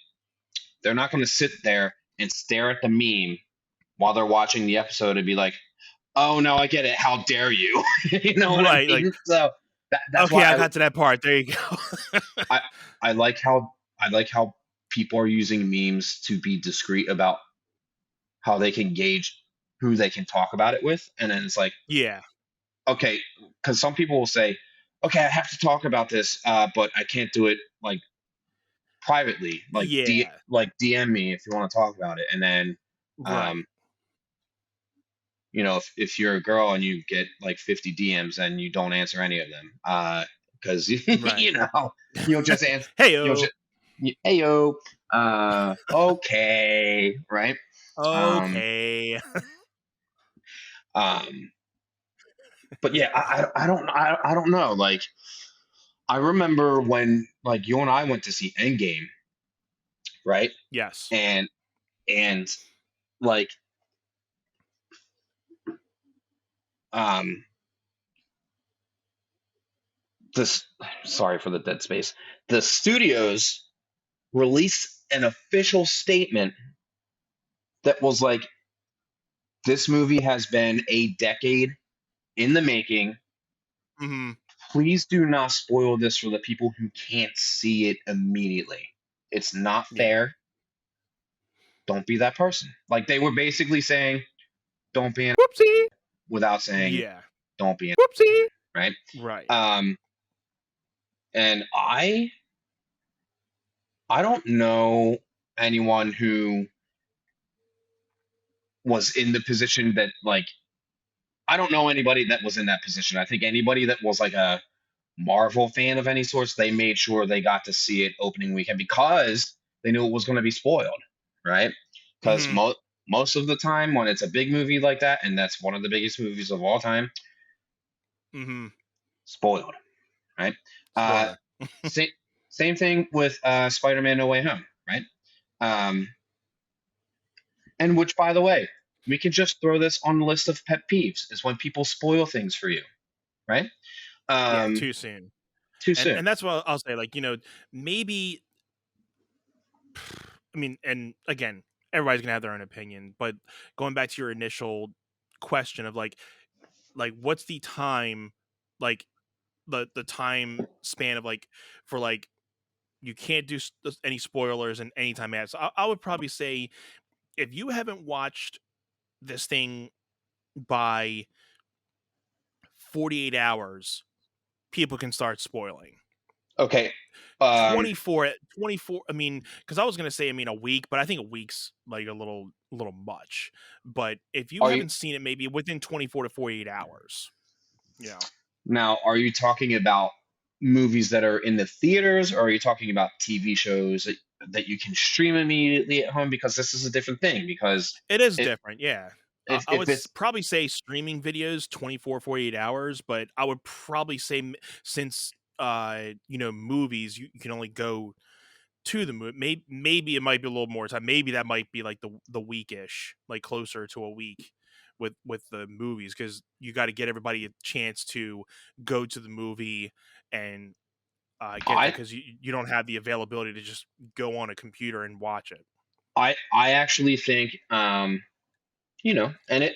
they're not going to sit there and stare at the meme while they're watching the episode and be like, "Oh no, I get it. How dare you?" You know what I Right. Like, mean? So that's okay, why I got to that part. There you go. I I like how people are using memes to be discreet about how they can gauge who they can talk about it with, and then it's like, Yeah. okay, because some people will say, "Okay, I have to talk about this, but I can't do it like privately, Yeah. like DM me if you want to talk about it," and then um, Right. if you're a girl and you get like 50 DMs and you don't answer any of them, because Right. you'll just answer, you'll Heyo. just, hey yo, okay, right? Um, Okay. um, but yeah, I don't know. Like, I remember when like you and I went to see Endgame, right? Yes. And and like um this, sorry for the dead space. The studios released an official statement that was like, this movie has been a decade in the making. Hmm. Please do not spoil this for the people who can't see it immediately. It's not Yeah. fair. Don't be that person. Like they were basically saying, don't be an Whoopsie. without saying, Yeah. don't be an Whoopsie. right. Right. Um, and I don't know anyone who was in the position that like I don't know anybody that was in that position. I think anybody that was like a Marvel fan of any sorts, they made sure they got to see it opening weekend because they knew it was going to be spoiled, right? Because Hmm. most of the time when it's a big movie like that, and that's one of the biggest movies of all time, Hmm. spoiled, right? Uh, Spoiler. same same thing with Spider-Man: No Way Home, right? Um, and which, by the way, we can just throw this on the list of pet peeves is when people spoil things for you, right? Yeah. Um, Too soon. too And soon. that's what I'll say. Like, maybe. I mean, and again, everybody's gonna have their own opinion, but going back to your initial question of what's the time, like the time span of for you can't do any spoilers and anytime ads. I would probably say if you haven't watched this thing by 48 hours, people can start spoiling. Okay. Um, 24, I mean, because I was gonna say, I mean, a week, but I think a week's like a little much. But if you are you haven't seen it, maybe within 24 to 48 hours, you know. now? Are you talking about movies that are in the theaters, or are you talking about TV shows that you can stream immediately at home? Because this is a different thing. Because It is if different, yeah. I if would it's probably say streaming videos 24, 48 hours, but I would probably say since movies, you can only go to the movie. Maybe it might be a little more time. Maybe that might be like the weekish, like closer to a week with the movies, because you got to get everybody a chance to go to the movie and get there, I because you don't have the availability to just go on a computer and watch it. I actually think and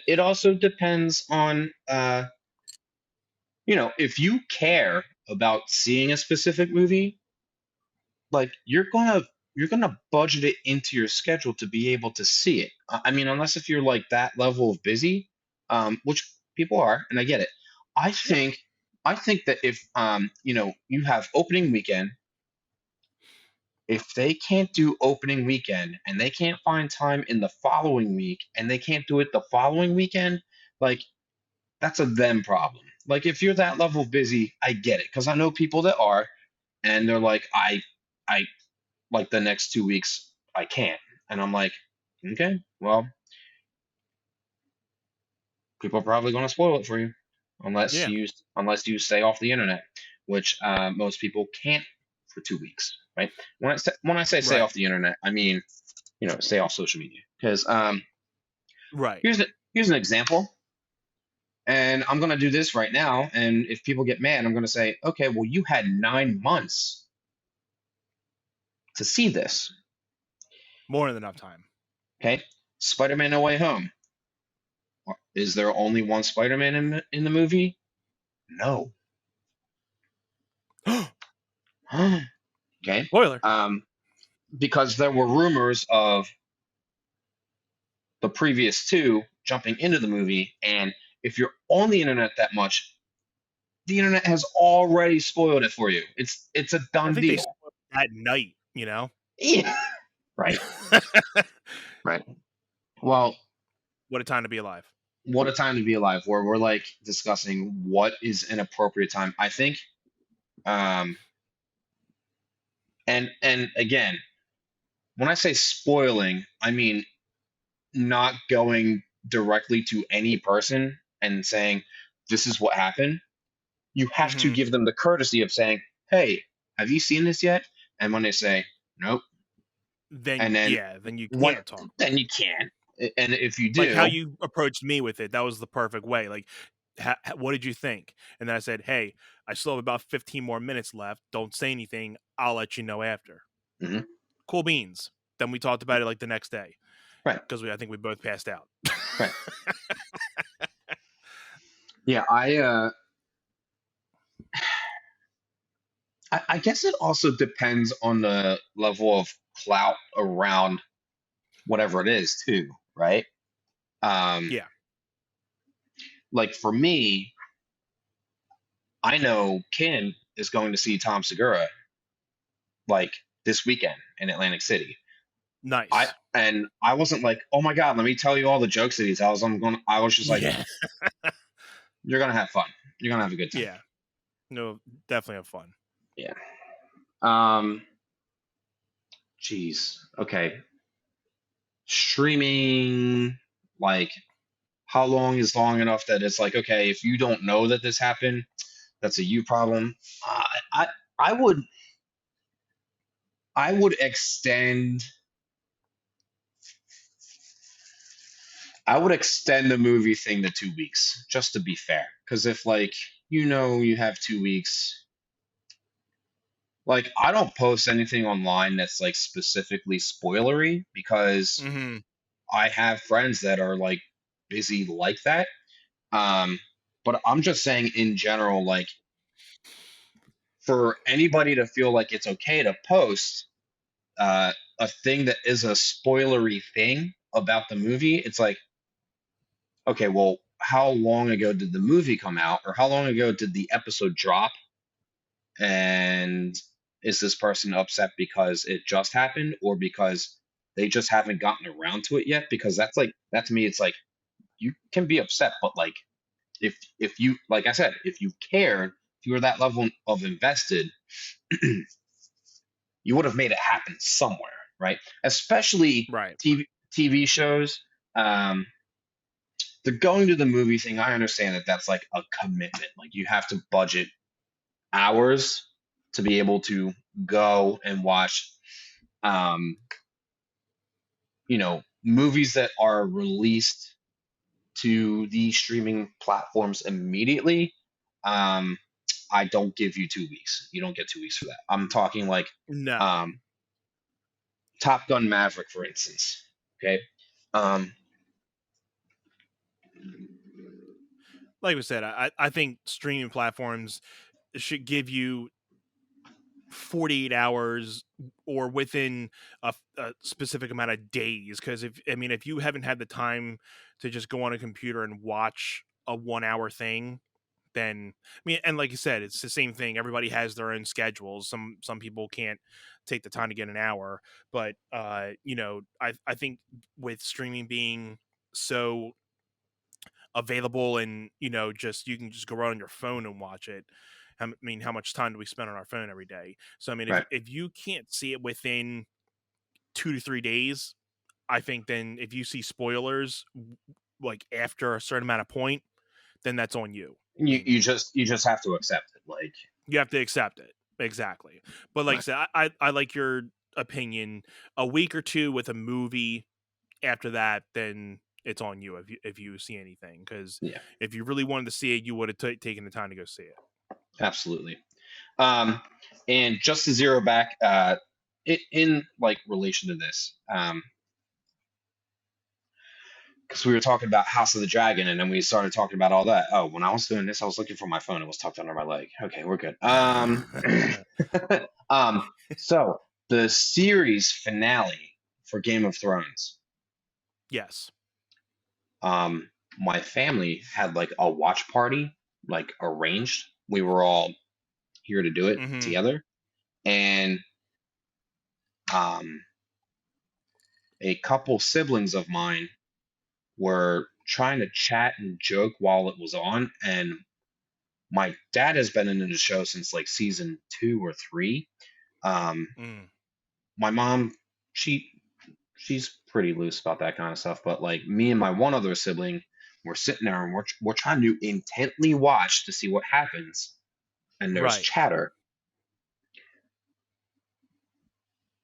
it also depends on if you care about seeing a specific movie, like you're gonna budget it into your schedule to be able to see it. I mean, unless if you're like that level of busy, which people are, and I get it. I Yeah. think I think that if you have opening weekend, if they can't do opening weekend and they can't find time in the following week and they can't do it the following weekend, like that's a them problem. Like if you're that level of busy, I get it because I know people that are, and they're like, I like the next 2 weeks I can't. And I'm like, okay, well, people are probably going to spoil it for you, Yeah. unless you stay off the internet, which most people can't for 2 weeks, right? When I say stay Right. off the internet, I mean stay off social media. Because Right. here's an example, and I'm gonna do this right now. And if people get mad, I'm gonna say, okay, well, you had 9 months to see this. More than enough time. Okay, Spider-Man: No Way Home. Is there only one Spider-Man in the movie? No. Okay. Spoiler. Um, because there were rumors of the previous two jumping into the movie, and if you're on the internet that much, the internet has already spoiled it for you. It's a I done think they deal. spoiled it at night, Yeah. Right. Right. Well, What a time to be alive. what a time to be alive, where we're like discussing what is an appropriate time. I think um and again, when I say spoiling, I mean not going directly to any person and saying this is what happened. You have to Hmm. give them the courtesy of saying, "Hey, have you seen this yet?" And when they say, "Nope," and Then then yeah, then you what? can't talk about Then it. you can. And if you Like how do, you approached me with it, that was the perfect way. Like, what did you think? And then I said, "Hey, I still have about 15 more minutes left. Don't say anything. I'll let you know after." mhm, Cool beans. Then we talked about it like the next day right, because I think we both passed out. right, yeah. I guess it also depends on the level of clout around whatever it is, too, right? Um, Yeah, like for me, I know Ken is going to see Tom Segura like this weekend in Atlantic City. nice. I wasn't like, oh my god, let me tell you all the jokes that he tells. I was just like, Yeah, you're gonna have fun. You're gonna have a good time. yeah. No, definitely have fun. Yeah. Um. Jeez. Okay. Streaming, like, how long is long enough that it's like, okay, if you don't know that this happened, that's a you problem. I I would I would extend the movie thing to 2 weeks just to be fair. Because if like you have 2 weeks, like I don't post anything online that's like specifically spoilery because Hmm. I have friends that are like busy like that. Um, but I'm just saying in general, like for anybody to feel like it's okay to post a thing that is a spoilery thing about the movie, it's like, okay, well, how long ago did the movie come out, or how long ago did the episode drop? And is this person upset because it just happened, or because they just haven't gotten around to it yet? Because that's like that to me, it's like you can be upset, but like if you like I said, if you cared, if you were that level of invested, you would have made it happen somewhere, right? Especially Right. TV shows. Um, the going to the movie thing, I understand that that's like a commitment. Like you have to budget hours to be able to go and watch, um, movies that are released to the streaming platforms immediately. Um, I don't give you 2 weeks. You don't get 2 weeks for that. I'm talking like No. um, Top Gun Maverick, for instance. Okay. Um, Like we said, I think streaming platforms should give you 48 hours or within a specific amount of days. Because if you haven't had the time to just go on a computer and watch a 1 hour thing, then and like you said, it's the same thing. Everybody has their own schedules. Some people can't take the time to get an hour, but I think with streaming being so available, and just you can just go right on your phone and watch it. How much time do we spend on our phone every day? So if right. if you can't see it within 2 to 3 days, I think then if you see spoilers like after a certain amount of point, then that's on you. You Mainly, you just have to accept it. Like, you have to accept it. Exactly. But like I right. said, I like your opinion. A week or two with a movie after that, then it's on you if you see anything. Because Yeah, if you really wanted to see it, you would have taken the time to go see it. absolutely. Um, and just to zero back, in like relation to this, because we were talking about House of the Dragon, and then we started talking about all that. Oh, when I was doing this, I was looking for my phone. It was tucked under my leg. Okay, we're good. Um, so the series finale for Game of Thrones. Yes. Um, my family had like a watch party, like arranged. We were all here to do it Hmm. together, and um, a couple siblings of mine were trying to chat and joke while it was on, and my dad has been into the show since like season 2 or 3. Um, Mm. my mom, she she's pretty loose about that kind of stuff, but like me and my one other sibling, we're sitting there and we're trying to intently watch to see what happens, and there's Right. chatter.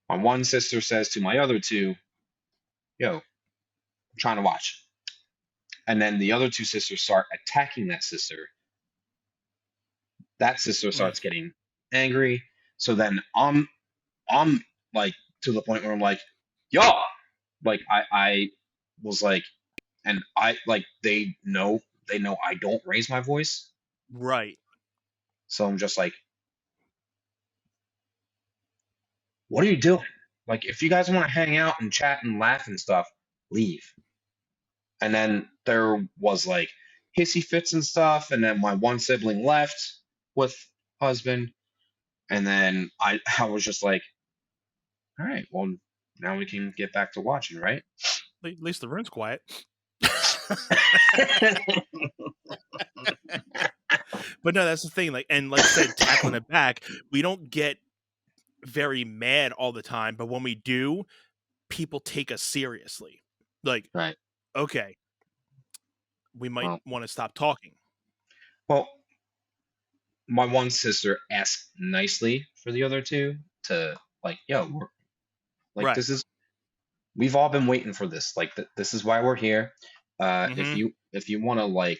My one sister says to my other two, "Yo, I'm trying to watch," and then the other two sisters start attacking that sister. That sister Mm. starts getting angry. So then I'm like to the point where I'm like, y'all, like I was like, and I like they know I don't raise my voice, Right. so I'm just like, what are you doing? Like, if you guys want to hang out and chat and laugh and stuff, leave. And then there was like hissy fits and stuff, and then my one sibling left with husband, and then I was just like, all right, well now we can get back to watching, right? At least the room's quiet. But no, that's the thing. Like, and like you said, tackling it back, we don't get very mad all the time, but when we do, people take us seriously. Like, Right. okay, we might Well, want to stop talking. well, my one sister asked nicely for the other two to like, yo, like Right. this is we've all been waiting for this. Like this is why we're here. If Mm-hmm. you want to like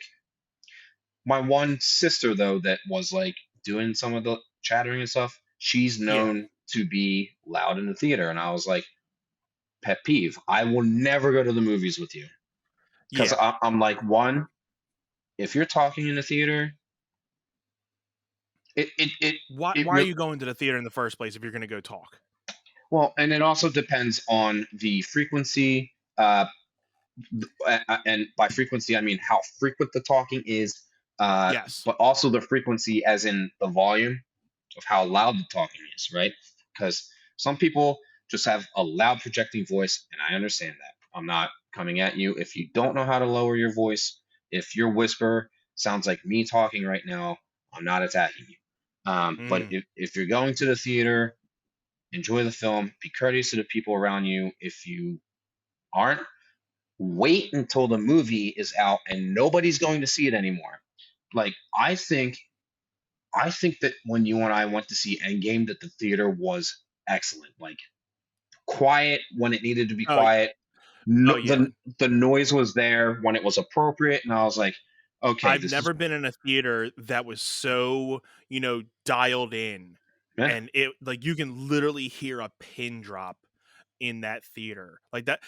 my one sister though that was like doing some of the chattering and stuff, she's Yeah. known to be loud in the theater, and I was like, pet peeve. I will never go to the movies with you because Yeah. I'm like one. If you're talking in the theater, it it it it Why are really you going to the theater in the first place if you're going to go talk? well, and it also depends on the frequency. And by frequency, I mean how frequent the talking is, Yes. but also the frequency, as in the volume of how loud the talking is, right? Because some people just have a loud projecting voice, and I understand that. I'm not coming at you. If you don't know how to lower your voice, if your whisper sounds like me talking right now, I'm not attacking you. But Mm. if you're going to the theater, enjoy the film, be courteous to the people around you. If you aren't, wait until the movie is out and nobody's going to see it anymore. Like I think that when you and I went to see Endgame, that the theater was excellent. Like quiet when it needed to be Oh, quiet. oh No, yeah. the noise was there when it was appropriate, and I was like, okay, I've this is never been in a theater that was so, dialed in, yeah. and it like you can literally hear a pin drop in that theater. Like that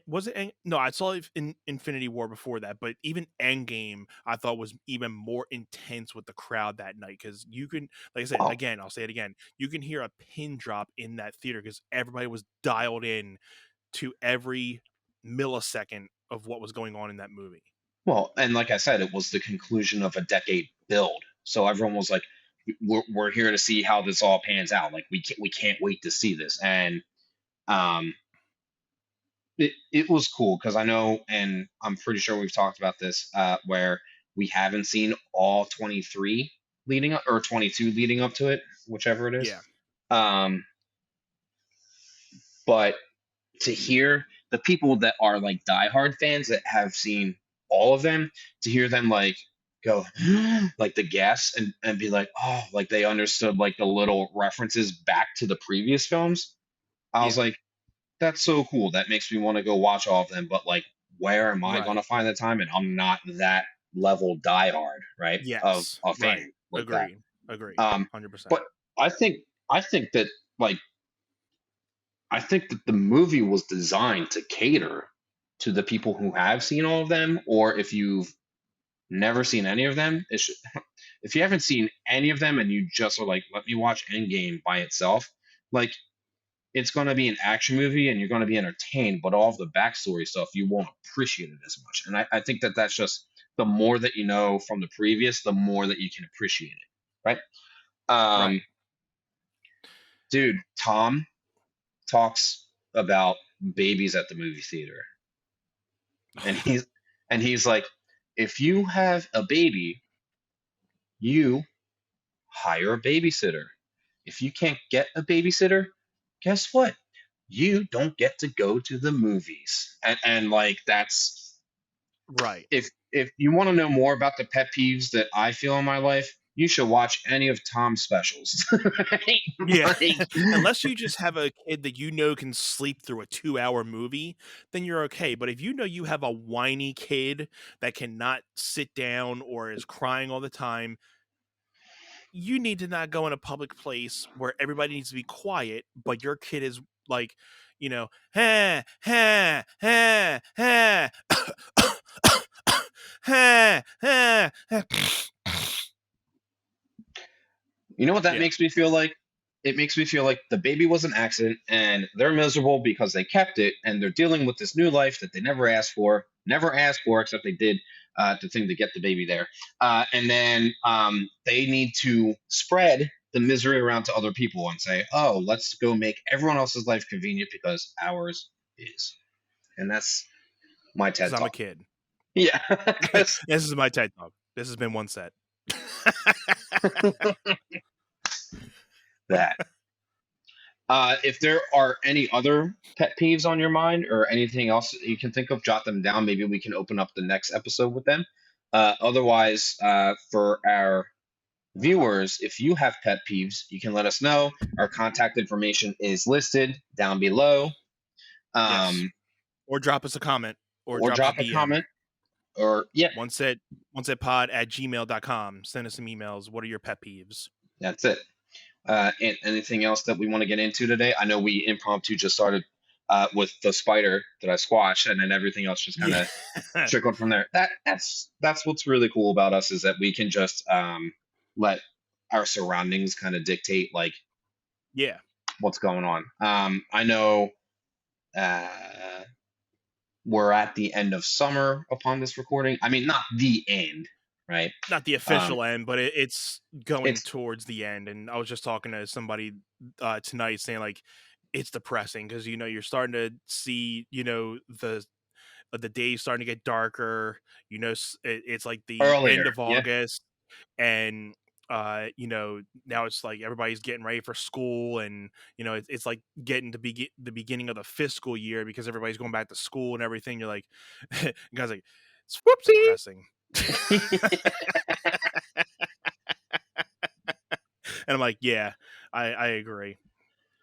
was it no, I saw it in Infinity War before that, but even Endgame I thought was even more intense with the crowd that night cuz you can like I said Well, again, I'll say it again. You can hear a pin drop in that theater cuz everybody was dialed in to every millisecond of what was going on in that movie. and like I said, it was the conclusion of a decade build, so everyone was like, we're here to see how this all pans out. Like we can't wait to see this, and um, it was cool because I know, and I'm pretty sure we've talked about this, where we haven't seen all 23 leading up or 22 leading up to it, whichever it is. Yeah. Um, but to hear the people that are like diehard fans that have seen all of them, to hear them like go like the gas and be like, oh, like they understood like the little references back to the previous films. I was Yeah. like, that's so cool. That makes me want to go watch all of them. But like, where am I going to Right. find the time? And I'm not that level diehard, right? Of Yes. a Right. fan like that. Agreed. Agreed. Um, 100%. but I think that like I think that the movie was designed to cater to the people who have seen all of them, or if you've never seen any of them, if you haven't seen any of them and you just are like, let me watch Endgame by itself, like it's going to be an action movie and you're going to be entertained, but all of the backstory stuff you won't appreciate it as much. And I think that that's just the more that you know from the previous, the more that you can appreciate it, right? Um, Right. dude, Tom talks about babies at the movie theater, and he's like, if you have a baby, you hire a babysitter. If you can't get a babysitter, guess what? You don't get to go to the movies. And like that's Right. if you want to know more about the pet peeves that I feel in my life, you should watch any of Tom's specials. Right? Yeah. Like, Unless you just have a kid that you know can sleep through a 2-hour movie, then you're okay. But if you know you have a whiny kid that cannot sit down or is crying all the time, you need to not go in a public place where everybody needs to be quiet, but your kid is like, ha, ha, ha, ha, ha, ha, ha. you know what that Yeah, makes me feel like? It makes me feel like the baby was an accident and they're miserable because they kept it and they're dealing with this new life that they never asked for, except they did the thing to get the baby there. And then they need to spread the misery around to other people and say, oh, let's go make everyone else's life convenient because ours is. And that's my because TED I'm a talk. kid. Yeah, because This is my TED Talk. This has been one set. that. If there are any other pet peeves on your mind or anything else that you can think of, jot them down. Maybe we can open up the next episode with them. Otherwise, for our viewers, if you have pet peeves, you can let us know. Our contact information is listed down below. Yes. Um, Or drop us a comment or or drop us a drop a DM. comment. Or, yeah, One set pod@gmail.com. Send us some emails. What are your pet peeves? that's it. And anything else that we want to get into today? I know we impromptu just started with the spider that I squashed, and then everything else just kind Yeah. of trickled from there. That's what's really cool about us is that we can just let our surroundings kind of dictate like Yeah. what's going on. I know uh, we're at the end of summer upon this recording. I mean, not the end, right? Not the Um, official end, but it's going it's towards the end. And I was just talking to somebody tonight saying, like, it's depressing because, you're starting to see, the days starting to get darker. It's like the end earlier, of yeah. August, and now it's like everybody's getting ready for school, and it's like getting to be the beginning of the fiscal year because everybody's going back to school and everything. You're like, guys, like, it's Whoopsie. depressing. And I'm like, yeah, I agree.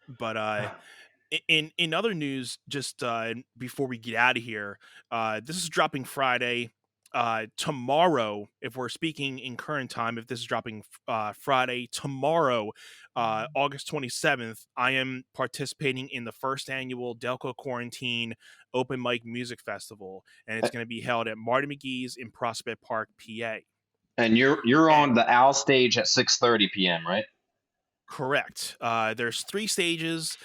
But in other news, just before we get out of here, this is dropping Friday. Tomorrow, if we're speaking in current time, if this is dropping Friday, tomorrow, August 27th, I am participating in the first annual Delco Quarantine Open Mic Music Festival, and it's going to be held at Marty McGee's in Prospect Park, PA. And you're And on the owl stage at 6:30 p.m., right? correct. There's 3 stages.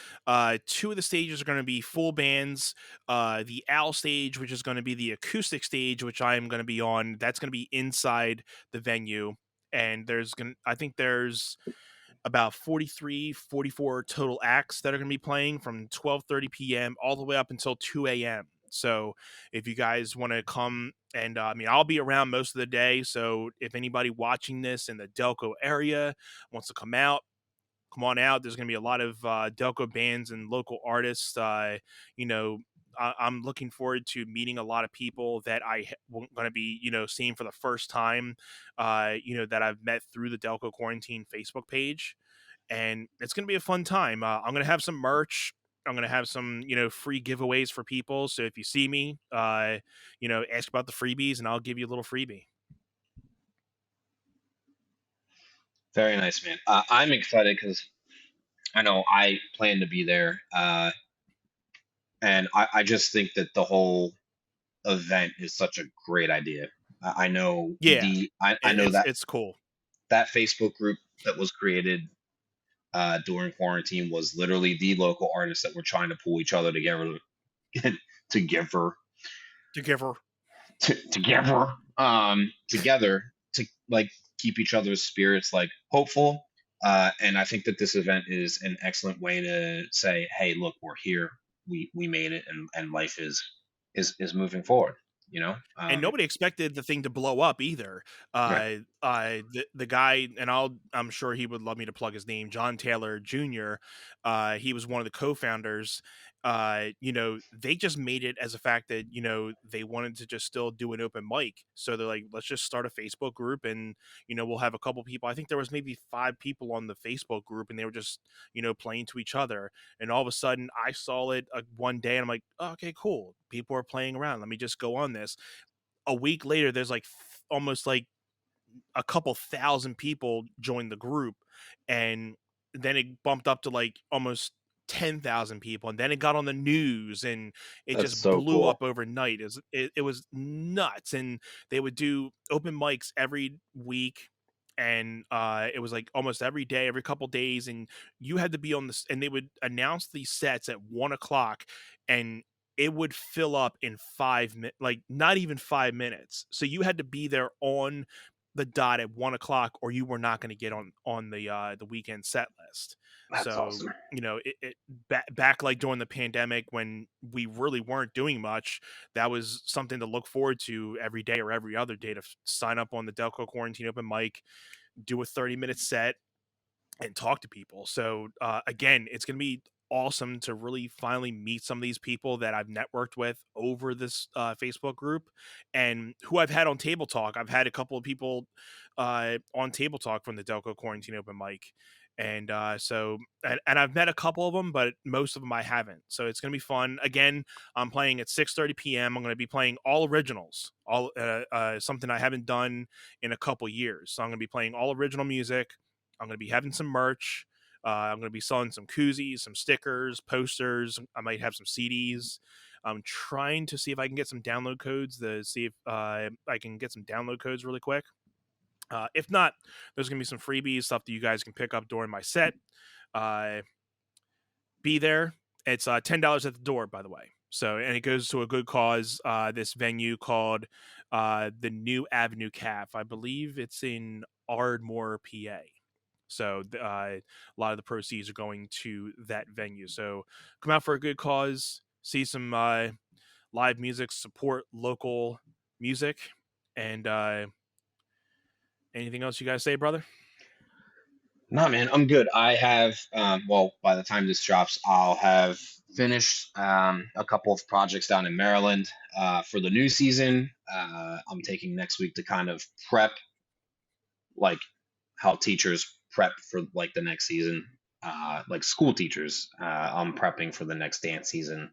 Two of the stages are going to be full bands. The owl stage, which is going to be the acoustic stage, which I am going to be on, that's going to be inside the venue. And I think there's about 43, 44 total acts that are going to be playing from 12:30 p.m. all the way up until 2 a.m. So if you guys want to come, and I'll be around most of the day. So if anybody watching this in the Delco area wants to come on out. There's going to be a lot of Delco bands and local artists. You know, I'm looking forward to meeting a lot of people that I'm going to be, seeing for the first time, that I've met through the Delco Quarantine Facebook page. And it's going to be a fun time. I'm going to have some merch. I'm gonna have some, free giveaways for people. So if you see me, ask about the freebies, and I'll give you a little freebie. Very nice, man. I'm excited because I know I plan to be there, and I just think that the whole event is such a great idea. I know Yeah, I know that it's cool. that Facebook group that was created during quarantine was literally the local artists that were trying to pull each other together together Together. together together to like keep each other's spirits like hopeful. And I think that this event is an excellent way to say, hey, look, we're here, we made it, and life is moving forward, you know. And nobody expected the thing to blow up either. Right. The guy, and I'm sure he would love me to plug his name, John Taylor Jr. He was one of the co-founders. They just made it as a fact that they wanted to just still do an open mic. So they're like, let's just start a Facebook group, and we'll have a couple people. I think there was maybe 5 people on the Facebook group, and they were just playing to each other. And all of a sudden, I saw it one day, and I'm like, oh, okay, cool. People are playing around. Let me just go on this. A week later, there's like almost like a couple thousand people joined the group, and then it bumped up to like almost 10,000 people, and then it got on the news, and it That's just so blew cool. up overnight. It was nuts. And they would do open mics every week, and it was like almost every day, every couple days, and you had to be on this, and they would announce these sets at 1 o'clock, and it would fill up in 5 minutes, like not even 5 minutes. So you had to be there on the dot at 1 o'clock, or you were not going to get on the weekend set list. That's So awesome. back like during the pandemic when we really weren't doing much, that was something to look forward to every day or every other day, to sign up on the Delco Quarantine Open Mic, do a 30-minute set, and talk to people. So again, it's going to be awesome to really finally meet some of these people that I've networked with over this Facebook group, and who I've had on Table Talk. I've had a couple of people on Table Talk from the Delco Quarantine Open Mic. And and I've met a couple of them, but most of them I haven't. So it's gonna be fun. Again, I'm playing at 6:30 p.m. I'm gonna be playing all originals, all something I haven't done in a couple years. So I'm gonna be playing all original music. I'm going to be having some merch. I'm going to be selling some koozies, some stickers, posters. I might have some CDs. I'm trying to see if I can get some download codes to see if I can get some download codes really quick. If not, there's going to be some freebies, stuff that you guys can pick up during my set. Uh, be there. It's $10 at the door, by the way. So, and it goes to a good cause. This venue called the New Avenue Calf. I believe it's in Ardmore, PA. So a lot of the proceeds are going to that venue. So come out for a good cause, see some live music, support local music, and anything else you guys say, brother? No, man, I'm good. I have, well, by the time this drops, I'll have finished a couple of projects down in Maryland for the new season. I'm taking next week to kind of prep, like how teachers prep for like the next season, like school teachers. I'm prepping for the next dance season.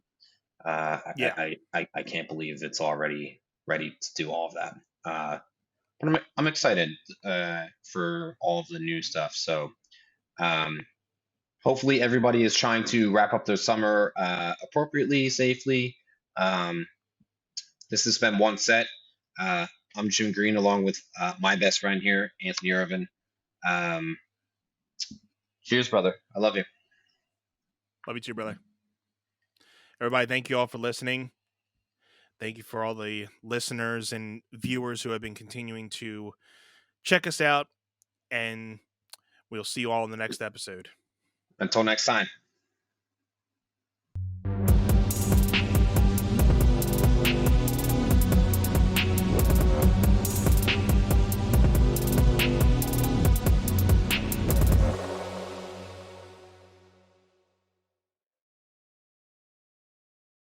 Yeah, I can't believe it's already ready to do all of that. But I'm excited for all of the new stuff. So. Um, Hopefully, everybody is trying to wrap up their summer appropriately, safely. Um, this has been one set. Uh, I'm Jim Green, along with my best friend here, Anthony Irvin. Um, Cheers, brother. I love you. love you too, brother. Everybody, thank you all for listening. Thank you for all the listeners and viewers who have been continuing to check us out, and we'll see you all in the next episode. Until next time.